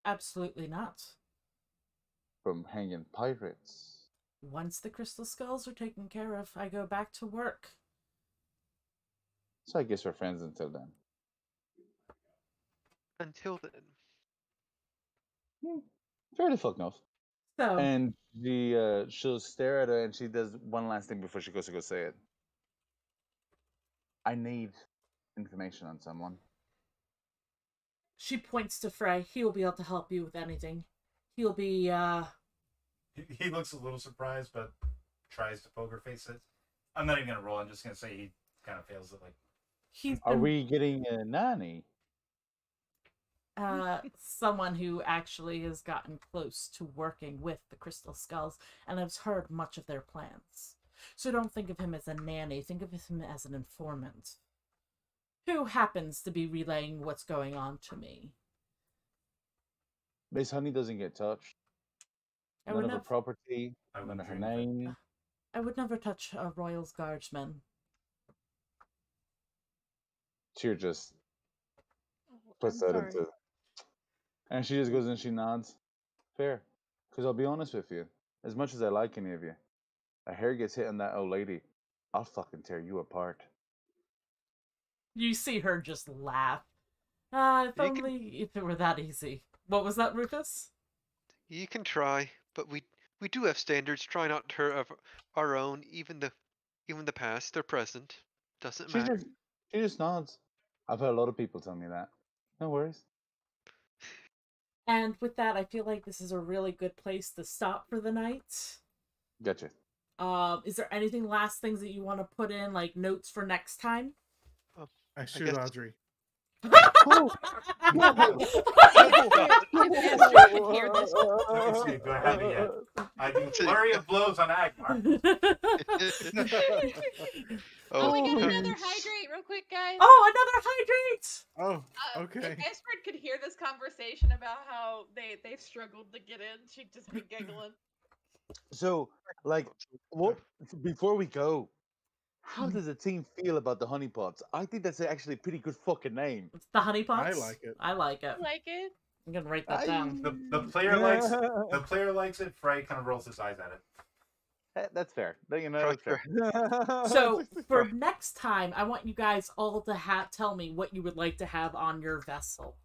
Absolutely not. From hanging pirates. Once the crystal skulls are taken care of, I go back to work. So I guess we're friends until then. Until then. Fair the fuck enough. So, And she'll stare at her and she does one last thing before she goes to go say it. I need information on someone. she points to Frey. He'll be able to help you with anything. He'll be, He looks a little surprised, but tries to poker face it. I'm not even gonna roll. I'm just gonna say he kind of fails it. Like, he's Are been, we getting a nanny? someone who actually has gotten close to working with the crystal skulls and has heard much of their plans. So don't think of him as a nanny. Think of him as an informant who happens to be relaying what's going on to me. Miss Honey doesn't get touched. I None would of her never, property, I none wouldn't of her dream of it. name. I would never touch a royal's guardsman. Tyr just I'm puts that sorry. into. And she just goes and she nods. Fair. Because I'll be honest with you. As much as I like any of you, a hair gets hit on that old lady, I'll fucking tear you apart. You see her just laugh. If You can- only if it were that easy. What was that, Rufus? You can try, but we do have standards. Try not to hurt of our own, even the past or present. Doesn't She matter. just nods. I've had a lot of people tell me that. No worries. And with that, I feel like this is a really good place to stop for the night. Gotcha. Is there anything last things that you want to put in, like notes for next time? I shoot guess- Audrey. If Estrid could hear this. Let me see, do I have it yet? I do flurry of blows on Agamur. Oh, we got no. another hydrate real quick, guys. Oh, another hydrate! Oh, okay. If Estrid could hear this conversation about how they've struggled to get in, she'd just be giggling. So, like, what before we go, how does the team feel about the honeypots? I think that's actually a pretty good fucking name. It's the honeypots. I like it. I like it. I like it. I'm gonna write that down. The player likes it. Frey kind of rolls his eyes at it. That's fair. You know, that's fair. So for next time, I want you guys all to tell me what you would like to have on your vessel.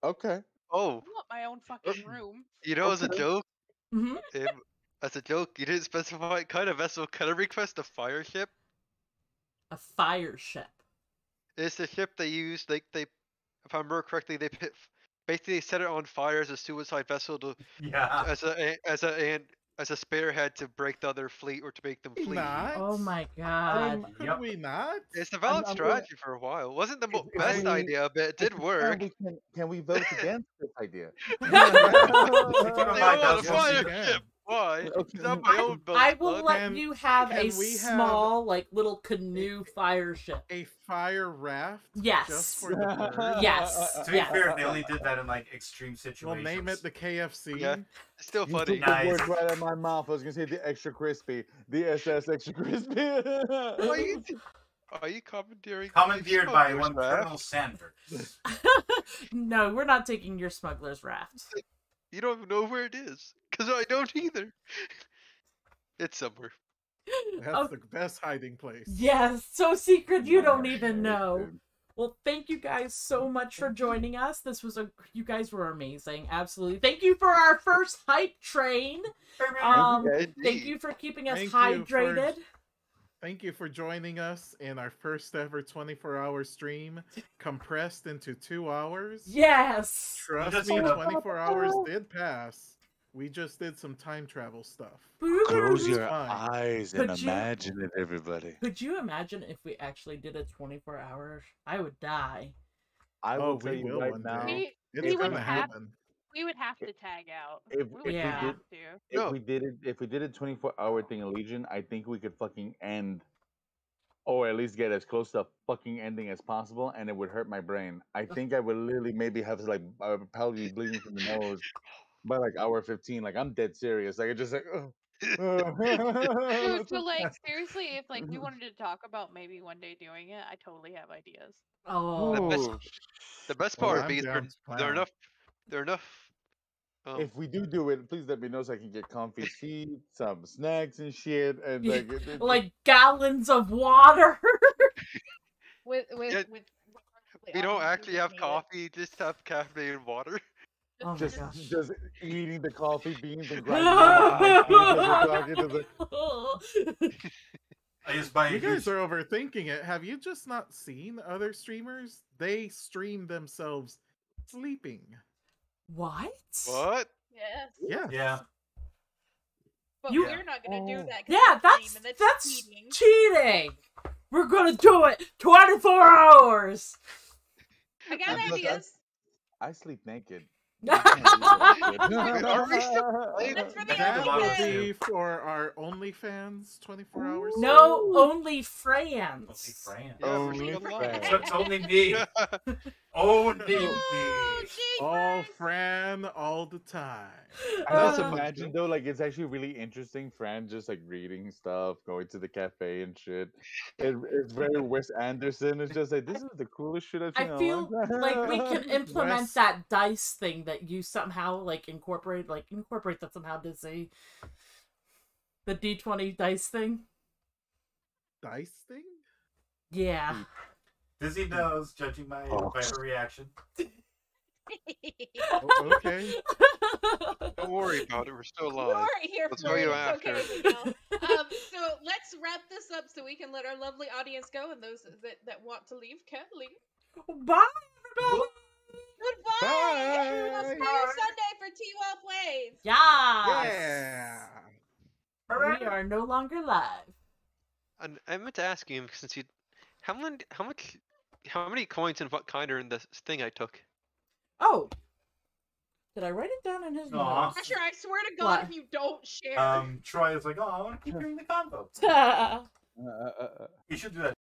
Okay. Oh, I want my own fucking room. as a Okay. joke, Mm-hmm. as a joke, you didn't specify what kind of vessel. Can I request a fire ship? A fire ship. It's the ship they use. If I remember correctly, basically set it on fire as a suicide vessel to Yeah. as a spearhead to break the other fleet or to make them flee. Not? Oh my god. Could Yep. we not? It's a valid I'm strategy for a while. It wasn't the If best we- idea, but it did work. Can we vote against this idea? Keep in They mind, want a that's fire can. ship. Why? Okay. It's not my own boat. I will bud. let Can- you have can a we have small, like, little canoe fire ship. A fire raft? Yes. Just for the birds? Yes. To be Yes. fair, they only did that in like extreme We'll situations. name it the KFC. Yeah. It's still You funny. took Nice. the words right out of my mouth. I was gonna say the extra crispy, the SS extra crispy. Are you commandeering? Commandeered by Smuggler's one Raft? Colonel Sanders. No, we're not taking your smuggler's raft. You don't even know where it is, because I don't either. It's somewhere. That's Oh, the best hiding place. yes, so secret you don't My even God, know. dude. Well, thank you guys so much for joining us. You guys were amazing. Absolutely. Thank you for our first hype train. guys. Thank you for keeping us Thank you for- hydrated. Thank you for joining us in our first ever 24-hour stream, compressed into 2 hours. Yes. Trust Just me, gonna- 24 hours did pass. We just did some time travel stuff. Close your Fine. eyes and Could you- imagine it, everybody. Could you imagine if we actually did a 24-hour? I would die. I Oh, will tell we you will right one day. now. We, It's we would gonna have happen. we would have to tag out. If We we would Yeah. have to. If No. we did it, if we did a 24-hour thing in Legion, I think we could fucking end or at least get as close to a fucking ending as possible, and it would hurt my brain. I think I would literally maybe have to like I would probably be bleeding from the nose by like hour 15. Like I'm dead serious. Like I just like. So like seriously, if like we wanted to talk about maybe one day doing it, I totally have ideas. Oh, The best Well, part would I'm be down to they're clown. enough. They're enough. If we do it, please let me know so I can get comfy feet, some snacks and shit, and Yeah, like like gallons of water. With Yeah, with we don't audience actually who have need it. coffee, just have caffeinated water. Oh my just gosh. just eating the coffee beans and grinding them on my teeth as we're talking. Just like, I just buy a You guys huge. are overthinking it. Have you just not seen other streamers? They stream themselves sleeping. What? What? Yes. Yeah. Yeah. But You- we're not gonna do that. 'cause Yeah, that's lame, and that's cheating. cheating. We're gonna do it 24 hours. I got And plus, ideas. I sleep naked. Are we still That's for the That will OnlyFans. be for our OnlyFans 24 hours. No, only Frans. Only Fran. Yeah, we're Only still Fran. So it's only me. Only me. Oh, gee, All Frank. Fran all the time. I just Uh, imagine though, like it's actually really interesting. Fran just like reading stuff, going to the cafe and shit. It's very Wes Anderson. It's just like this is the coolest shit I've seen. I in a feel long time. like we can implement Wes- that dice thing that you somehow like incorporate that somehow, Dizzy. The D20 dice thing. Dice thing? Yeah. Dizzy knows, judging by her reaction. Oh, okay. Don't worry about it. We're still You alive. aren't here Let's for tell it. you It's after. okay, Miguel. So let's wrap this up so we can let our lovely audience go, and those that want to leave can leave. Bye, everybody. Goodbye. Bye. We'll see you Sunday for T-Well Plays. Yes. Yeah. We are no longer live. And I meant to ask you since you, how many coins and what kind are in this thing I took? Oh. Did I write it down in his Aw. notes? Crusher, I swear to God, What? if you don't share. Troy is like, oh, I want to keep hearing the convo. Uh, You should do that.